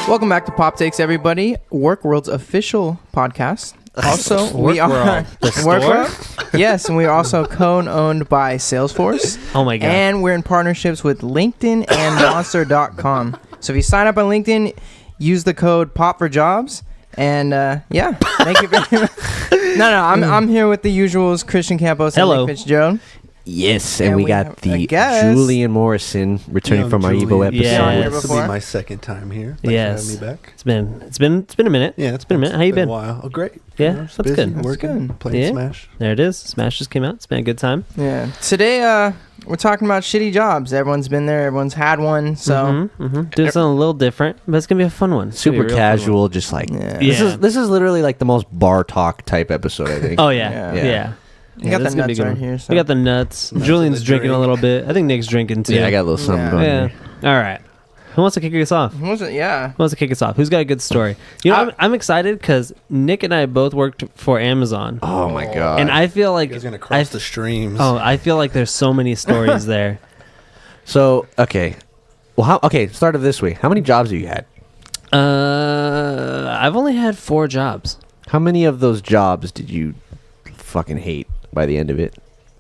Welcome back to Pop Takes, everybody. Work World's official podcast. Also, we are Work World. Yes, and we are also co-owned by Salesforce. Oh my god! And we're in partnerships with LinkedIn and Monster.com. So if you sign up on LinkedIn, use the code POP4JOBS, and yeah, thank you very much. No, I'm here with the usuals, Christian Campos and Nick Fitzgerald. Yes, and we got the Julien Morrison returning from our Evo episode. Yeah, this will be my second time here. Thanks for having me back. It's been a minute. Yeah, it's been a minute. How you been? A while. Oh, great. Yeah, that's busy, good. Working, playing Smash. There it is. Smash just came out. It's been a good time. Yeah. Today, we're talking about shitty jobs. Everyone's been there. Everyone's had one. So doing something a little different, but it's gonna be a fun one. Super casual, just like this is literally like the most bar talk type episode, I think. Oh yeah. We got the nuts right here. So. We got the nuts. Julian's drinking a little bit. I think Nick's drinking too. Yeah, I got a little something going here. All right. Who wants to kick us off? Who wants to kick us off? Who's got a good story? You know, I'm excited because Nick and I both worked for Amazon. Oh my god! And I feel like you guys are gonna cross the streams. Oh, I feel like there's so many stories there. So okay, well, start it this way. How many jobs have you had? I've only had 4 jobs. How many of those jobs did you fucking hate by the end of it?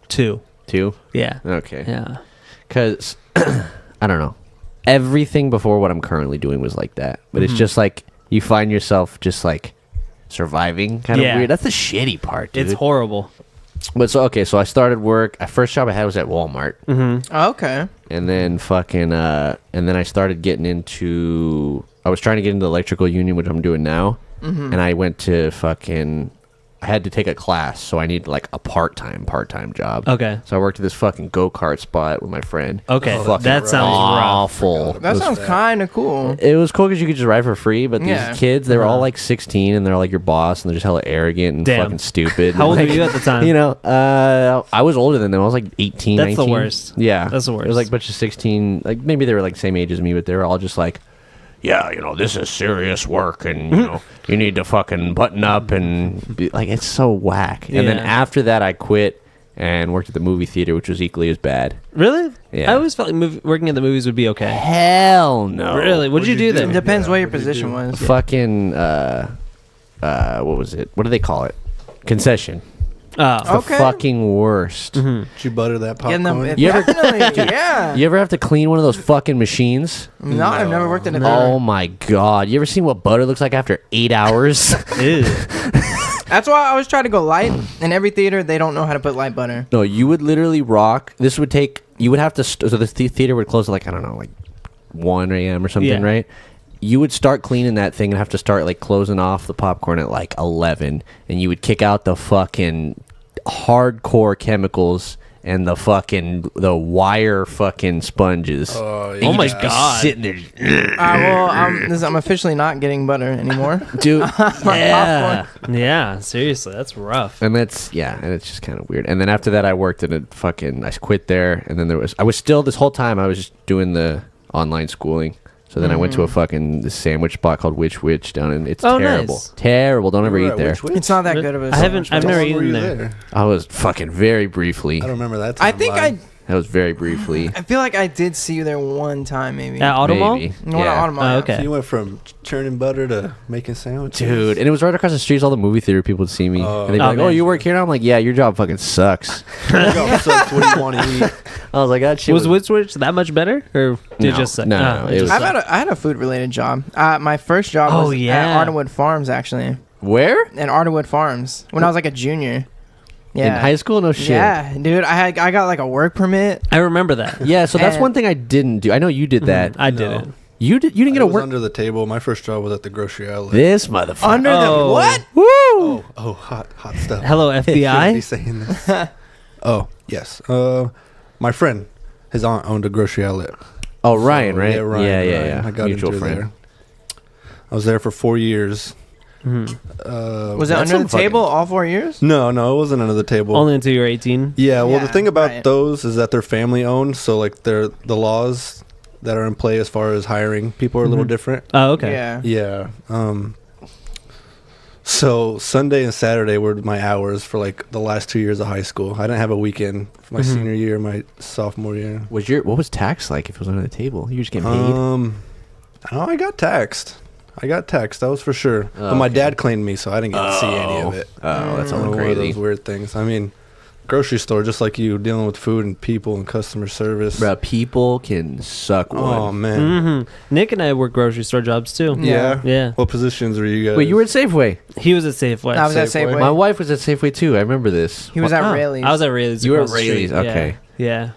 2. 2? Yeah. Okay. Yeah. Because I don't know. Everything before what I'm currently doing was like that, but it's just like you find yourself just like surviving, kind of weird. That's the shitty part, dude. It's horrible. But so I started work. First job I had was at Walmart. Oh, okay. And then and then I started getting into. I was trying to get into the electrical union, which I'm doing now. And I went to I had to take a class, so I needed like a part-time job. Okay. So I worked at this fucking go-kart spot with my friend. Okay. That sounds awful. That sounds kind of cool. It was cool because you could just ride for free, but these kids, they were all like 16 and they're like your boss and they're just hella arrogant and fucking stupid. How old were you at the time? You know, I was older than them. I was like 18, That's 19. the worst. Yeah. That's the worst. It was like a bunch of 16, like maybe they were like same age as me, but they were all just like, yeah, you know, this is serious work, and you know, you need to fucking button up and be like, it's so whack. And then after that, I quit and worked at the movie theater, which was equally as bad. Really? Yeah. I always felt like working at the movies would be okay. Hell no. Really? What'd you do there? It depends what your position was. Fucking what was it? What do they call it? Concession. Oh, the fucking worst. Did you butter that popcorn? You ever have to clean one of those fucking machines? No, I've never worked in a theater. Oh my god! You ever seen what butter looks like after 8 hours? That's why I always try to go light. In every theater, they don't know how to put light butter. No, you would literally rock. This would take. You would have to. So the theater would close at like, I don't know, like 1 a.m. or something, right? You would start cleaning that thing and have to start like closing off the popcorn at like 11, and you would kick out the fucking hardcore chemicals and the wire fucking sponges. Oh my god! Sitting there. I'm officially not getting butter anymore, dude. Yeah, seriously, that's rough. And it's just kind of weird. And then after that, I worked in I quit there, and then I was still this whole time I was just doing the online schooling. So then I went to this sandwich spot called Witch down in. It's terrible. Nice. Terrible. Don't ever eat there. It's not that good of a I've never eaten there. I was fucking very briefly. I don't remember that time. That was very briefly. I feel like I did see you there one time, maybe. At Automall? Yeah. Automall. Oh, okay. So you went from churning butter to making sandwiches? Dude, and it was right across the street. All the movie theater people would see me. And they'd be like, oh, you work here now? I'm like, yeah, your job fucking sucks. Your job sucks. What do you want to eat? I was like, that shit was Witch that much better? Or did it just suck? No. I had a food-related job. My first job was at Ardenwood Farms, actually. Where? At Ardenwood Farms. When I was like a junior. Yeah. In high school? No shit. Yeah, dude. I got like a work permit. I remember that. Yeah, so that's one thing I didn't do. I know you did that. I didn't. You didn't get a work under the table. My first job was at the grocery outlet. This motherfucker. Under the what? Woo! Hot stuff. Hello, FBI. Be saying this. Oh, yes. My friend, his aunt owned a grocery outlet. Oh, Ryan, right? Yeah, Ryan. Yeah. I got Mutual into friend. there. I was there for 4 years. Was it That's under the some table all 4 years? No, it wasn't under the table. Only until you're 18. Yeah, well, Yeah, the thing about right. those is that they're family owned, so like they're the laws that are in play as far as hiring people are a little different. Oh, okay. Yeah. Yeah. So Sunday and Saturday were my hours for like the last 2 years of high school. I didn't have a weekend for my senior year, my sophomore year. What was tax like if it was under the table? You just getting paid? Oh, I got taxed. That was for sure. But my dad claimed me, so I didn't get to see any of it. Oh, that's all One of crazy. those weird things. I mean, grocery store, just like you, dealing with food and people and customer service. Bruh, people can suck wood. Oh man. Nick and I work grocery store jobs too. Yeah. Yeah. What positions were you guys? Wait, you were at Safeway. He was at Safeway. I was at Safeway. Safeway. My wife was at Safeway too. I remember this. He was at Rayleigh's. I was at Rayleigh's. You were at across the street. Rayleigh's, okay. Yeah.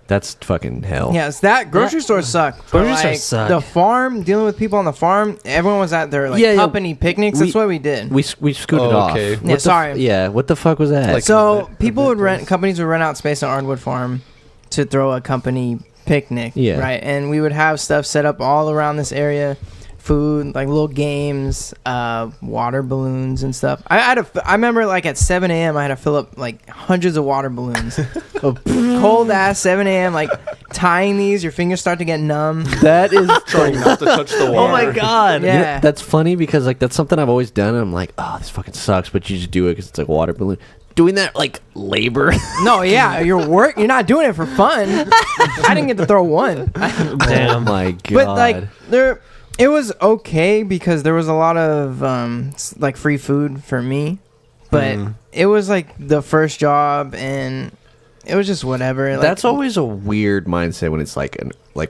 That's fucking hell. Yes, that grocery stores suck. But, Grocery stores like, suck. The farm, dealing with people on the farm, everyone was at their like Yeah, yeah. company picnics. That's what we did. We scooted Oh, off. okay. Yeah, sorry. What the fuck was that? Like- So people would event companies would rent out space on Ardwood Farm to throw a company picnic. Yeah. Right. And we would have stuff set up all around this area, food, like little games, water balloons and stuff. I remember like at 7 a.m. I had to fill up like hundreds of water balloons. Cold ass 7 a.m. like tying these, your fingers start to get numb. that is trying not to touch the water. Oh my god. Yeah. You know, that's funny because like that's something I've always done and I'm like, oh, this fucking sucks, but you just do it because it's like water balloon. Doing that like labor. No, yeah, you're not doing it for fun. I didn't get to throw one. Oh my god. But like it was okay because there was a lot of like free food for me, but it was like the first job and it was just whatever. Like, that's always a weird mindset when it's like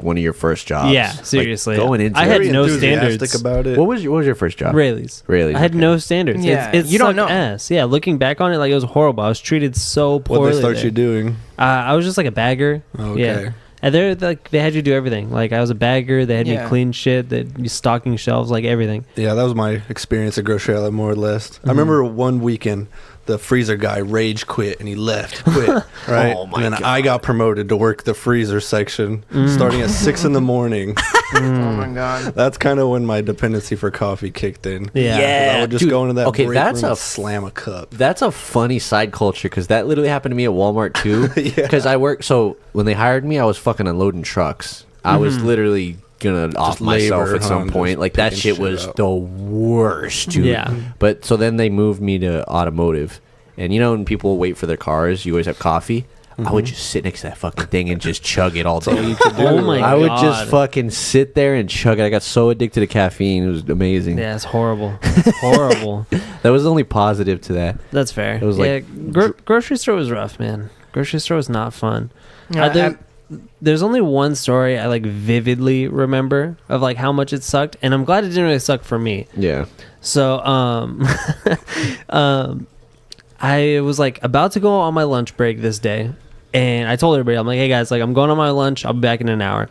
one of your first jobs. Yeah, Like, seriously. going into I had Very no enthusiastic standards. about it. what was your first job? Rayleigh's. Rayleigh's, I had okay. no standards. Yeah, It you don't sucked know. ass. Yeah, looking back on it, like it was horrible. I was treated so poorly. What they start there. you doing? I was just like a bagger. Okay. Yeah. And they had you do everything. Like I was a bagger. They had me Yeah. clean shit. They had me stocking shelves, like everything. Yeah, that was my experience at grocery outlet, more or less. I remember one weekend, the freezer guy rage quit and he quit, right? Oh my and then I got promoted to work the freezer section, starting at 6 in the morning. oh my god. That's kind of when my dependency for coffee kicked in. Yeah. I would just dude, go into that okay, break that's room a and slam a cup. That's a funny side culture because that literally happened to me at Walmart too. Yeah. Because I worked. So when they hired me, I was fucking unloading trucks. I was literally gonna off myself labor, at some huh? point. Just Like that picking shit shit was up. the worst, dude. Yeah. But so then they moved me to automotive, and you know when people wait for their cars, you always have coffee. I would just sit next to that fucking thing and just chug it all day. Oh my I would God. just fucking sit there and chug it. I got so addicted to caffeine. It was amazing. Yeah, it's horrible. It's horrible. That was the only positive to that. That's fair. It was yeah, like grocery store was rough, man. Grocery store was not fun. Yeah, There's only one story I like vividly remember of like how much it sucked, and I'm glad it didn't really suck for me. Yeah. So, I was like about to go on my lunch break this day, and I told everybody, I'm like, hey guys, like I'm going on my lunch. I'll be back in an hour.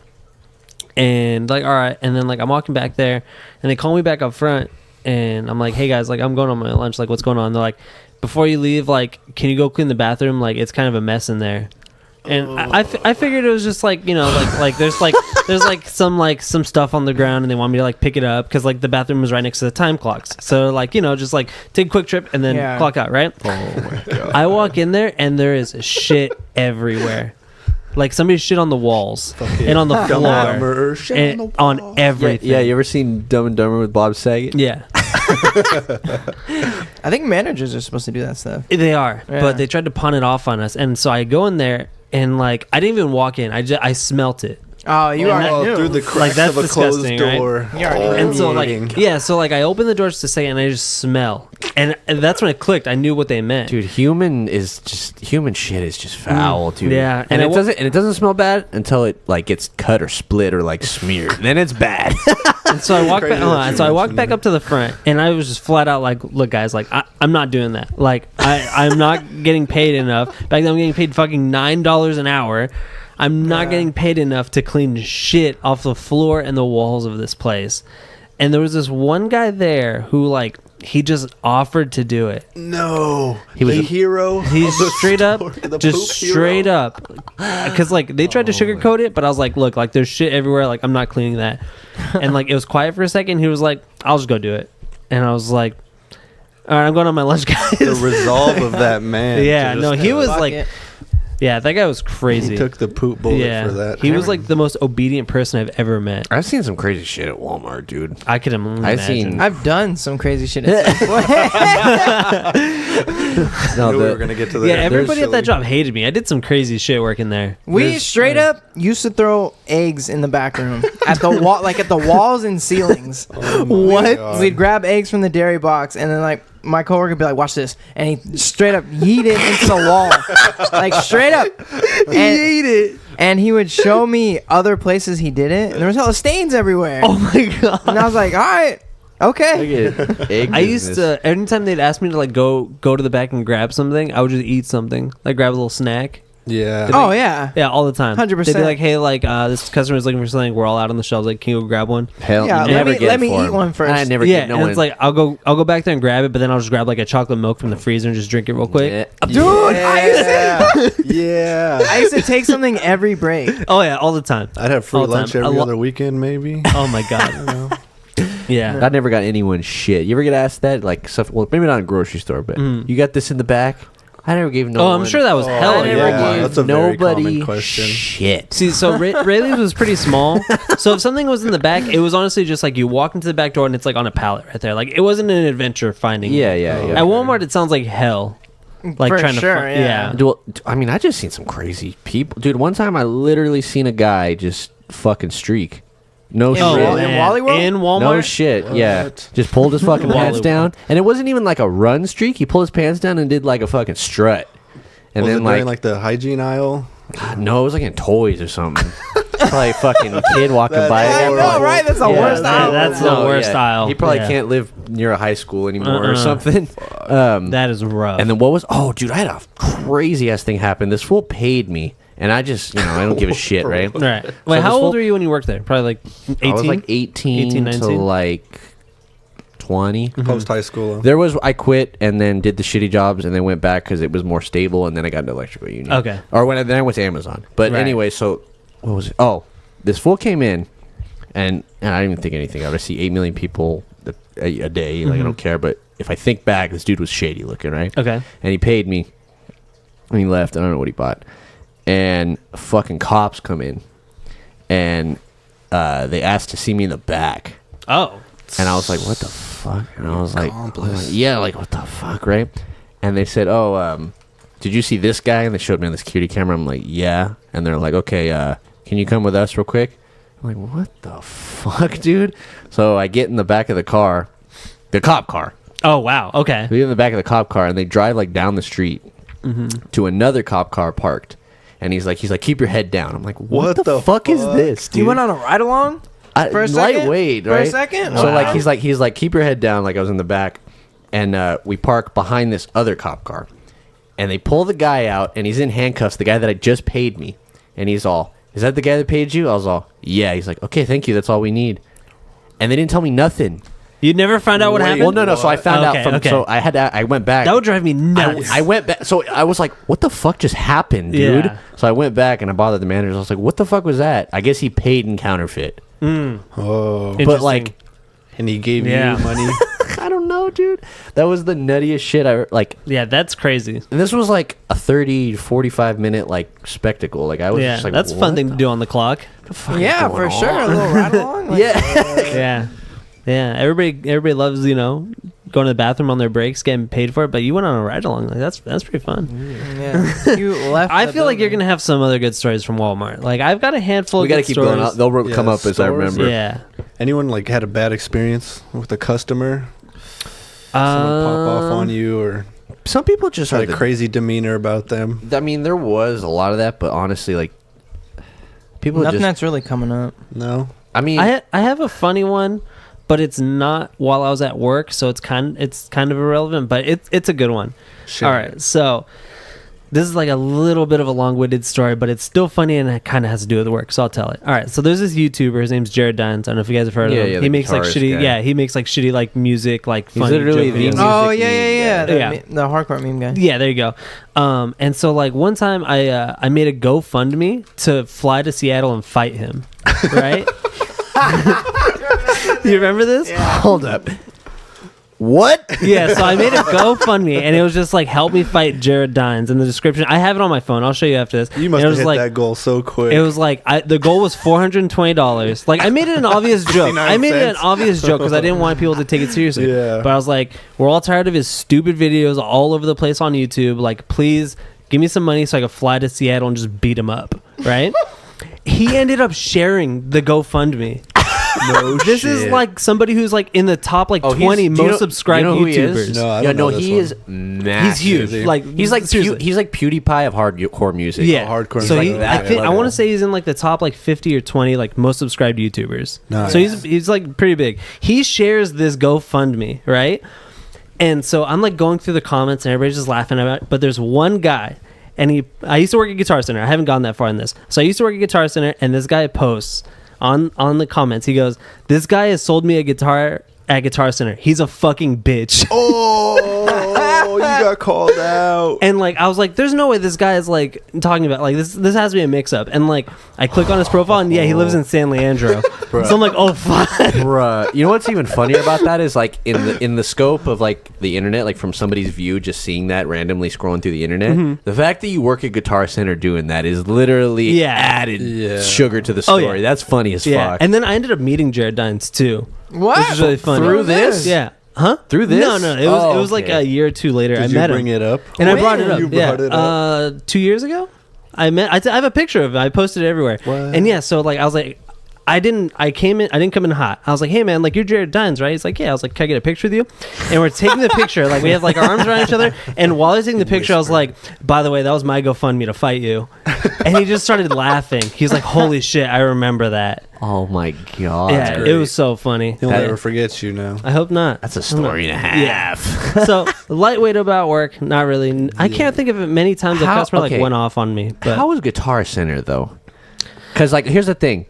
And like, all right. And then like I'm walking back there, and they call me back up front, and I'm like, hey guys, like I'm going on my lunch. Like what's going on? They're like, before you leave, like can you go clean the bathroom? Like it's kind of a mess in there. And I figured it was just like, you know, like there's some stuff on the ground and they want me to like pick it up because like the bathroom was right next to the time clocks. So like, you know, just like take a quick trip and then Yeah. clock out, right? Oh my god. I walk in there and there is shit everywhere. Like somebody shit on the walls and on the floor and on everything. Yeah, you ever seen Dumb and Dumber with Bob Saget? Yeah. I think managers are supposed to do that stuff. They are, Yeah. but they tried to pawn it off on us. And so I go in there and like I didn't even walk in. I smelt it. Oh, you And already that- knew. through the cracks that's of a closed disgusting, right? door. You already knew. And so Eating. like yeah, so like I open the doors to say and I just smell. And that's when it clicked. I knew what they meant. Dude, human shit is just foul, dude. Yeah, and and it doesn't smell bad until it like gets cut or split or like smeared. Then it's bad. And so I walked Crazy back. that you So I walked mentioned back that. up to the front, and I was just flat out like, "Look, guys, like I'm not doing that. Like I'm not getting paid enough. Back then, I'm getting paid fucking $9 an hour. I'm not getting paid enough to clean shit off the floor and the walls of this place." And there was this one guy there who like he just offered to do it. No, He was the a- hero. He's of the straight up, story, the just poop hero. straight up, because like they tried to sugarcoat it, but I was like, look, like there's shit everywhere, like I'm not cleaning that. And like it was quiet for a second. He was like, I'll just go do it, and I was like, all right, I'm going on my lunch, guys. The resolve of that man. Yeah, to no, just- he was Fuck like, it. yeah, that guy was crazy. He took the poop bullet yeah, for that. he was like the most obedient person I've ever met. I've seen some crazy shit at Walmart, dude. I could only I've imagine. seen- I've done some crazy shit. No, I knew we were gonna get to that. yeah, everybody at that Silly. job hated me. I did some crazy shit working there. We There's- straight up used to throw eggs in the back room at the wall, like at the walls and ceilings. Oh my What? God. We'd grab eggs from the dairy box, and then like my coworker would be like, "Watch this," and he straight up yeet it into the wall, like straight up. Yeet it. And he would show me other places he did it, and there was hella stains everywhere. Oh my god. And I was like, "All right, okay." Look at egg I used business. to anytime they'd ask me to like go to the back and grab something, I would just eat something, like grab a little snack. Yeah. Oh yeah. Yeah, all the time. 100%. They'd be like, "Hey, like this customer is looking for something. We're all out on the shelves. Like, can you go grab one?" Hell, Yeah, you never get let it me for eat him. one first. I never Yeah, get no and one. it's like I'll go back there and grab it, but then I'll just grab like a chocolate milk from the freezer and just drink it real quick. Yeah. Dude, Yeah. I used to take something every break. Oh yeah, all the time. I'd have free All the lunch time. every I lo- other weekend, maybe. Oh my god. You know? Yeah. I never got anyone shit. You ever get asked that? Like stuff. Well, maybe not in a grocery store, but Mhm. you got this in the back. I never gave no. Oh, I'm one- sure that was hell. I never yeah. gave That's a very nobody common question. shit. See, so Rayleigh's was pretty small. So if something was in the back, it was honestly just like you walk into the back door and it's like on a pallet right there. Like it wasn't an adventure finding. Yeah, it. yeah, Oh. yeah. At Walmart, it sounds like hell. Like For trying sure, to. yeah. Well, I mean, I just seen some crazy people, dude. One time, I literally seen a guy just fucking streak. No In shit. Wal- Oh, in man. Wally World? In Walmart. No shit. Yeah. What? Just pulled his fucking Wally pants down, World. and it wasn't even like a run streak. He pulled his pants down and did like a fucking strut. And Was then it during like the hygiene aisle? no, it was like in toys or something. Probably a fucking kid walking That's by. I horrible. know, right? That's the Yeah, worst that- aisle. that's the No, worst yeah. aisle. He probably Yeah. can't live near a high school anymore or Uh-uh. something. That is rough. And then what was? Oh, dude, I had a crazy ass thing happen. This fool paid me, and I just, I don't give a shit, right? right. Wait, this how whole- old were you when you worked there? Probably like 18. I was like 18 to 19? like 20. Post high school. There was I quit and then did the shitty jobs and then went back because it was more stable and then I got into electrical union. Okay. Or then I went to Amazon. But Right. anyway, so what was it? Oh, this fool came in and I didn't even think anything of it. I see 8 million people a day. Like I don't care. But if I think back, this dude was shady looking, right? Okay. And he paid me and he left. I don't know what he bought. And fucking cops come in and they asked to see me in the back. Oh. And I was like, what the fuck? And I was like, Accomplice. yeah, like, what the fuck, right? And they said, oh, did you see this guy? And they showed me on the security camera. I'm like, yeah. And they're like, okay, can you come with us real quick? I'm like, what the fuck, dude? So I get in the back of the car, the cop car. Oh wow. Okay. We get in the back of the cop car, and they drive, like, down the street to another cop car parked. And he's like, keep your head down. I'm like, what the fuck is this, dude? You went on a ride along? For a second? Lightweight, For a right? second? So Wow. like he's like keep your head down. Like I was in the back, and we park behind this other cop car, and they pull the guy out, and he's in handcuffs. The guy that I just paid me, and he's all, "Is that the guy that paid you?" I was all, "Yeah." He's like, "Okay, thank you. That's all we need." And they didn't tell me nothing. You'd never find out what happened. Well, no. So I found Okay, out from. okay. So I went back. That would drive me nuts. I went back. So I was like, what the fuck just happened, dude? Yeah. So I went back and I bothered the managers. I was like, what the fuck was that? I guess he paid in counterfeit. Oh. Interesting. But like, And he gave Yeah. you money. I don't know, dude. That was the nuttiest shit I like. Yeah, that's crazy. And this was like a 30 to 45 minute like spectacle. Like I was Yeah, just like, that's a fun thing to do on the clock. Yeah, for sure. A little ride along. Like, Yeah. Yeah. Everybody loves, going to the bathroom on their breaks, getting paid for it, but you went on a ride along. Like that's pretty fun. yeah. You left. I the feel like you're building. gonna have some other good stories from Walmart. Like I've got a handful We of got to good keep stories. going out. They'll Yeah, come up as I stores. remember. Yeah. Anyone like had a bad experience with a customer? Someone pop off on you or Some people just are like crazy demeanor about them? I mean, there was a lot of that, but honestly, like people Nothing just. that's really coming up. No. I mean, I have a funny one, but it's not while I was at work, so it's kind of irrelevant, but it's a good one. Shit. All right, so this is like a little bit of a long-winded story, but it's still funny and it kind of has to do with work, so I'll tell it. All right, so there's this YouTuber. His name's Jared Dines. I don't know if you guys have heard of Yeah, him. yeah, he the makes like guitarist shitty, guy. yeah, he makes like shitty like music, like He's funny literally joke the videos. music Oh yeah, meme yeah. guy. The, Yeah. the hardcore meme guy. Yeah, there you go. And so like one time I made a GoFundMe to fly to Seattle and fight him, right? You remember this? hold up. What? Yeah, so I made a GoFundMe, and it was just like, help me fight Jared Dines in the description. I have it on my phone. I'll show you after this. You must And it have was hit like, that goal so quick. it was like the goal was $420. Like, I made it an obvious joke. 69 I made it an cents. obvious joke because I didn't want people to take it seriously. Yeah. But I was like, we're all tired of his stupid videos all over the place on YouTube. Like, please give me some money so I could fly to Seattle and just beat him up. Right? He ended up sharing the GoFundMe. No This is like somebody who's like in the top like 20 most subscribed who he YouTubers. is? No, I yeah, don't know no, this he one. is massive. He's huge. Like He's like seriously. he's like PewDiePie of hardcore music. Yeah, hardcore So music. he, Like I think I level. want to say he's in like the top like 50 or 20 like most subscribed YouTubers. Nice. So he's like pretty big. He shares this GoFundMe, right? And so I'm like going through the comments and everybody's just laughing about it. But there's one guy, and I used to work at Guitar Center. I haven't gone that far in this. So I used to work at Guitar Center, and this guy posts on the comments. He goes, "This guy has sold me a guitar at Guitar Center. He's a fucking bitch." Oh, you got called out. And like I was like, there's no way this guy is like talking about like this has to be a mix up. And like I click on his profile and yeah, he lives in San Leandro. So I'm like, oh fuck. Bruh. You know what's even funnier about that is like in the scope of like the internet, like from somebody's view, just seeing that randomly scrolling through the internet. The fact that you work at Guitar Center doing that is literally Yeah. added sugar to the Oh, story. yeah. That's funny as Yeah. fuck. And then I ended up meeting Jared Dines too. What? Which is really funny. Through this? Yeah. Huh? Through this? No. It was like okay. a year or two later. Did I you met bring him. it up? And I brought it up. You Yeah. brought it up. 2 years ago? I have a picture of it. I posted it everywhere. What? And yeah, so like I was like I didn't come in hot. I was like, hey man, like you're Jared Dines, right? He's like, yeah. I was like, can I get a picture with you? And we're taking the picture, like we have like our arms around each other. And while I was taking the picture, I was like, by the way, that was my GoFundMe to fight you. And he just started laughing. He's like, holy shit, I remember that. Oh my god. Yeah, great. it was so funny. He'll That- never forget you now. I hope not. That's a story and a half. So lightweight about work, not really. I can't think of it many times a How- customer okay. like went off on me. But How is Guitar Center though? Because like, here's the thing.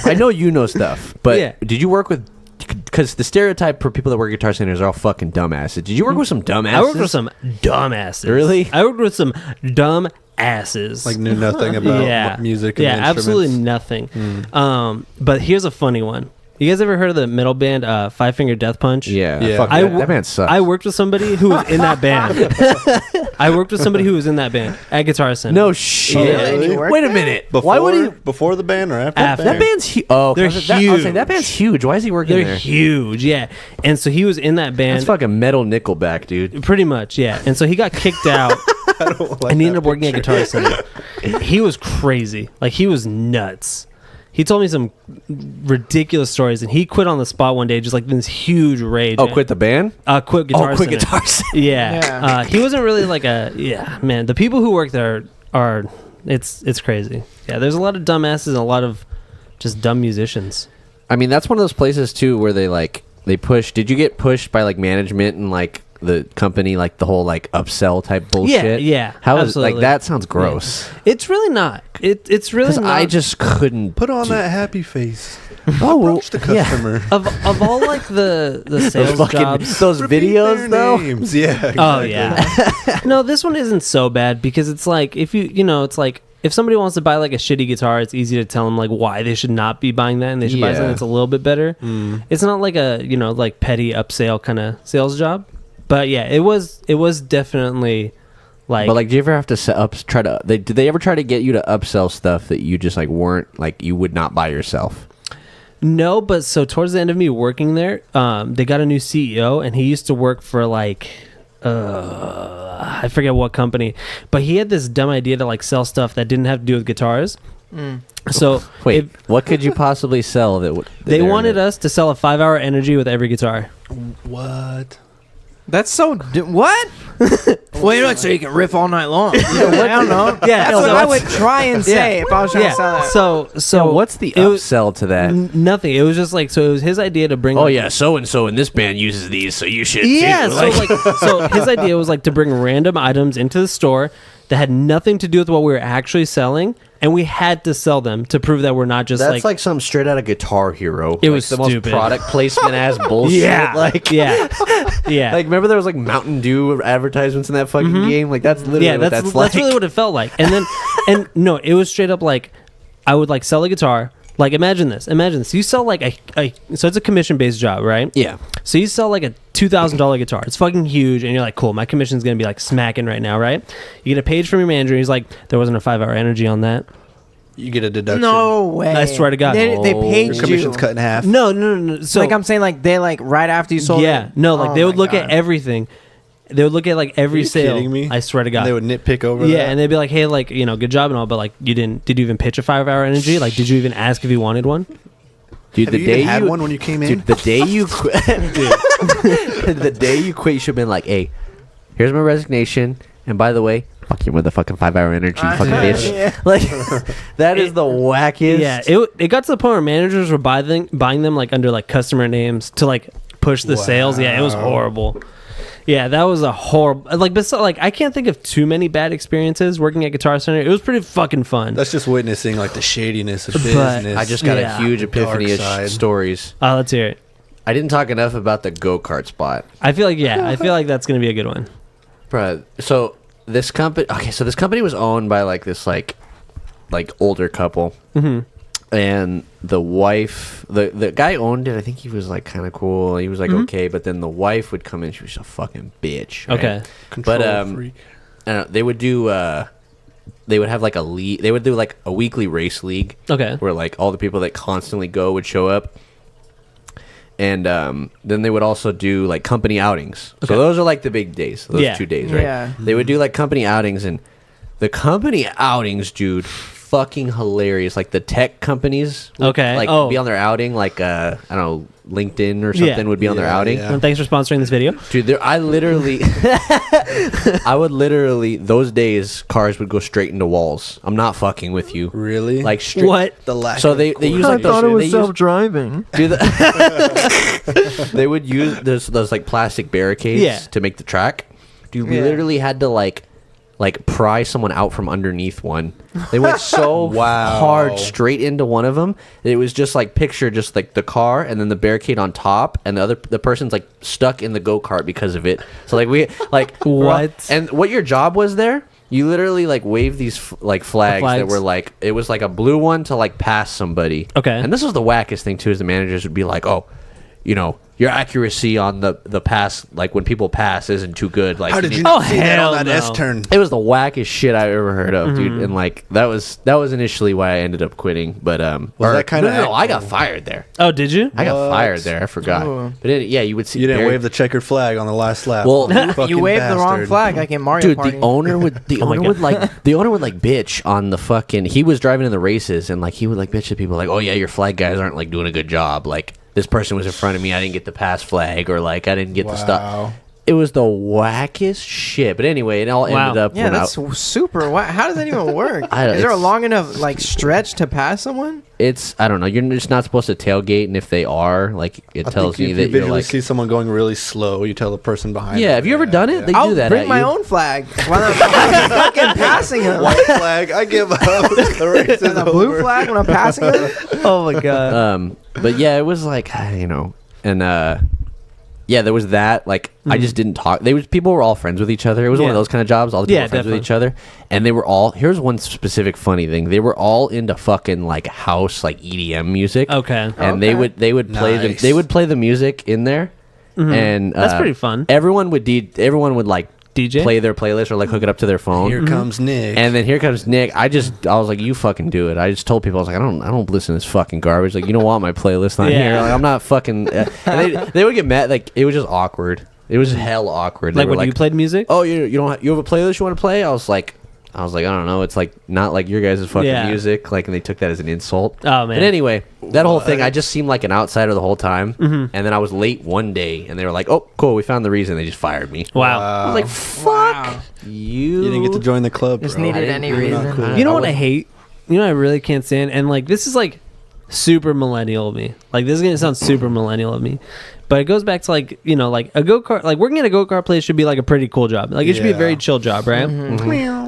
I know you know stuff, but Yeah. did you work with? Because the stereotype for people that work at Guitar Centers are all fucking dumbasses. Did you work with some dumbasses? I worked with some dumbasses. Really? I worked with some dumb asses. Like knew nothing about yeah, music and yeah, instruments. absolutely nothing. But here's a funny one. You guys ever heard of the metal band Five Finger Death Punch? Yeah, Yeah. fuck I that. w- That band sucks. I worked with somebody who was in that band. I worked with somebody who was in that band at Guitar Center. no shit. Yeah. And you worked Wait a there? minute. Before, Why would he? before the band or after, After. the That band? band's huge. Oh, They're I was saying, that huge. band's huge. Why is he working They're there? huge, yeah. And so he was in that band. That's fucking metal Nickelback, dude. Pretty much, yeah. And so he got kicked out, I don't like and he that ended up working at picture. Guitar Center. He was crazy. Like, he was nuts. He told me some ridiculous stories, and he quit on the spot one day, just like in this huge rage. Oh, quit the band? Quit Guitar Oh, quit Center. Guitar Center. Yeah. Yeah. He wasn't really like man, the people who work there are, it's crazy. Yeah, there's a lot of dumbasses and a lot of just dumb musicians. I mean, that's one of those places too where they push. Did you get pushed by like management and like the company, like the whole like upsell type bullshit? yeah, How is absolutely. like that? Sounds gross. It's really not. It's really Because not. I just couldn't Put on that happy face. Oh, well, Approach the yeah. customer. of all like the Those sales fucking jobs. those Repeat videos their though. names. Yeah. Exactly. Oh yeah. No, this one isn't so bad because it's like if it's like if somebody wants to buy like a shitty guitar, it's easy to tell them like why they should not be buying that and they should buy something Yeah. that's a little bit better. It's not like a like petty upsell kind of sales job. But yeah, it was definitely like. But like, do you ever have to did they ever try to get you to upsell stuff that you just like weren't like you would not buy yourself? No, but so towards the end of me working there, they got a new CEO, and he used to work for like, I forget what company, but he had this dumb idea to like sell stuff that didn't have to do with guitars. So Wait, what could you possibly sell that would? they wanted us to sell a 5-hour energy with every guitar. What? That's so. What? Well, you know, so you can riff all night long. I don't know. Yeah, That's so what I that's- would try and say if I was trying Yeah. to sell that. So So what's the it was- upsell to that? Nothing. It was just like so. It was his idea to bring. Oh like, yeah, so and so in this band uses these, so you should. Yeah, too. so like so his idea was like to bring random items into the store that had nothing to do with what we were actually selling, and we had to sell them to prove that we're not just that's like some straight out of Guitar Hero. It Like, was the stupid. most product placement ass bullshit. yeah, like yeah. like remember there was like Mountain Dew advertisements in that fucking game. Like that's literally Yeah, what that's that's like. really what it felt like. And then and no, it was straight up like I would like sell a guitar, Like imagine this. You sell like a so it's a commission based job, right? Yeah. So you sell like a $2,000 guitar. It's fucking huge, and you're like, cool. My commission's gonna be like smacking right now, right? You get a page from your manager. He's like, there wasn't a 5-hour energy on that. You get a deduction. No way. I swear to God. They paid Your you. commission's cut in half. No. So like I'm saying, like they like right after you sold yeah, it. no, like Oh they would my look at God. everything. They would look at like every Are you sale. kidding me? I swear to God. And they would nitpick over yeah, that. and they'd be like, hey, like, you know, good job and all, but like, did you even pitch a 5-hour energy? Like, did you even ask if you wanted one? Dude, Have you even had one when you came in? Dude, the day you quit, the day you quit, you should have been like, "Hey, here's my resignation, and by the way, fuck your motherfucking 5-hour energy, you fucking bitch." Yeah. Like, that is the wackiest. Yeah, it got to the point where managers were buying them like under like customer names to like push the sales. Yeah, it was Wow. horrible. Yeah, that was a horrible. Like, but so, like, I can't think of too many bad experiences working at Guitar Center. It was pretty fucking fun. That's just witnessing like the shadiness of But business. I just got Yeah. a huge epiphany Dark of side. stories. Let's hear it. I didn't talk enough about the go-kart spot. I feel like that's gonna be a good one. Bruh, so this company was owned by like this like older couple. Mm-hmm. And the wife, the guy owned it. I think he was like kind of cool. He was like okay, but then the wife would come in. She was a fucking bitch. Right? Okay. Control but freak. I don't know, they would do. They would have like a league. They would do like a weekly race league. Okay. Where like all the people that constantly go would show up. And then they would also do like company outings. Okay. So those are like the big days. Those Yeah. 2 days, right? Yeah. They would do like company outings, and the company outings, dude, fucking hilarious. Like the tech companies, would, Okay. like Oh. be on their outing. Like I don't know, LinkedIn or something would be on their Yeah, outing. yeah. And thanks for sponsoring this video. Dude, I would literally those days cars would go straight into walls. I'm not fucking with you. Really? Like straight. What? the lack. So of they use like coordination. those. They use- self-driving. Dude, they would use those like plastic barricades Yeah. to make the track. Dude, we Yeah. literally had to like pry someone out from underneath one. They went so Wow. hard straight into one of them. It was just like picture just like the car and then the barricade on top, and the person's like stuck in the go-kart because of it. So like we like What? And what your job was there? You literally like wave these like flags that flags. were like it was like a blue one to like pass somebody. Okay. And this was the wackest thing too, is the managers would be like, "Oh, you know, your accuracy on the pass, like when people pass, isn't too good." Like, How did you Oh, not see that hell on that no. S turn? It was the wackest shit I've ever heard of, dude. And like that was initially why I ended up quitting. But Was that kinda no, I got fired there. Oh, did you? I got What? fired there. I forgot. Oh. But yeah, you would see. You didn't very- wave the checkered flag on the last lap. Well, Fucking You waved the wrong bastard. flag, like in Mario dude. Party. The owner would Oh my God. the owner would like bitch on the fucking. He was driving in the races, and like he would like bitch to people like, "Oh yeah, your flag guys aren't like doing a good job. Like this person was in front of me, I didn't get the pass flag, or like I didn't get the stuff." Wow. It was the wackest shit. But anyway, it all Wow. ended up. Yeah, when that's super. How does that even work? I don't- Is there a it's- long enough like stretch to pass someone? I don't know. You're just not supposed to tailgate, and if they are, like, it I tells think me if that you you're visually like. see someone going really slow, you tell the person behind. Yeah, them. have you ever done it? They I'll do that bring at my you. own flag while I'm fucking passing him. White flag, I give up. The race is And a blue over. flag when I'm passing him. Oh my god. But yeah, it was like, you know, and yeah, there was that. Like, I just didn't talk. People were all friends with each other. It was one of Yeah. those kind of jobs. All the people Yeah, were friends with definitely. each other, and they were all. Here's one specific funny thing: they were all into fucking like house, like EDM music. Okay. and they Okay. would play Nice. they would play the music in there, and That's pretty fun. Everyone would like DJ? play their playlist or like hook it up to their phone. Here comes Nick. And then here comes Nick. I was like, you fucking do it. I just told people, I was like, I don't listen to this fucking garbage. Like, you don't want my playlist on Yeah. here. Like, I'm not fucking. And they would get mad. Like, it was just awkward. It was hell awkward. They Like were when you played music? oh, you have a playlist you want to play? I was like, I don't know. It's like not like your guys' fucking Yeah. music. Like, and they took that as an insult. Oh, man. But anyway, that whole thing, I just seemed like an outsider the whole time. And then I was late one day, and they were like, "Oh, cool, we found the reason." They just fired me. Wow. I was like, "Fuck Wow. you!" you didn't get to join the club, Just bro. needed I any didn't- reason. cool. You know I what I would- hate? You know what I really can't stand? And like this is like super millennial of me. Like this is gonna sound super millennial of me. But it goes back to like, you know, like a go-kart, like working at a go-kart place should be like a pretty cool job. Like it should be a Yeah. very chill job, right?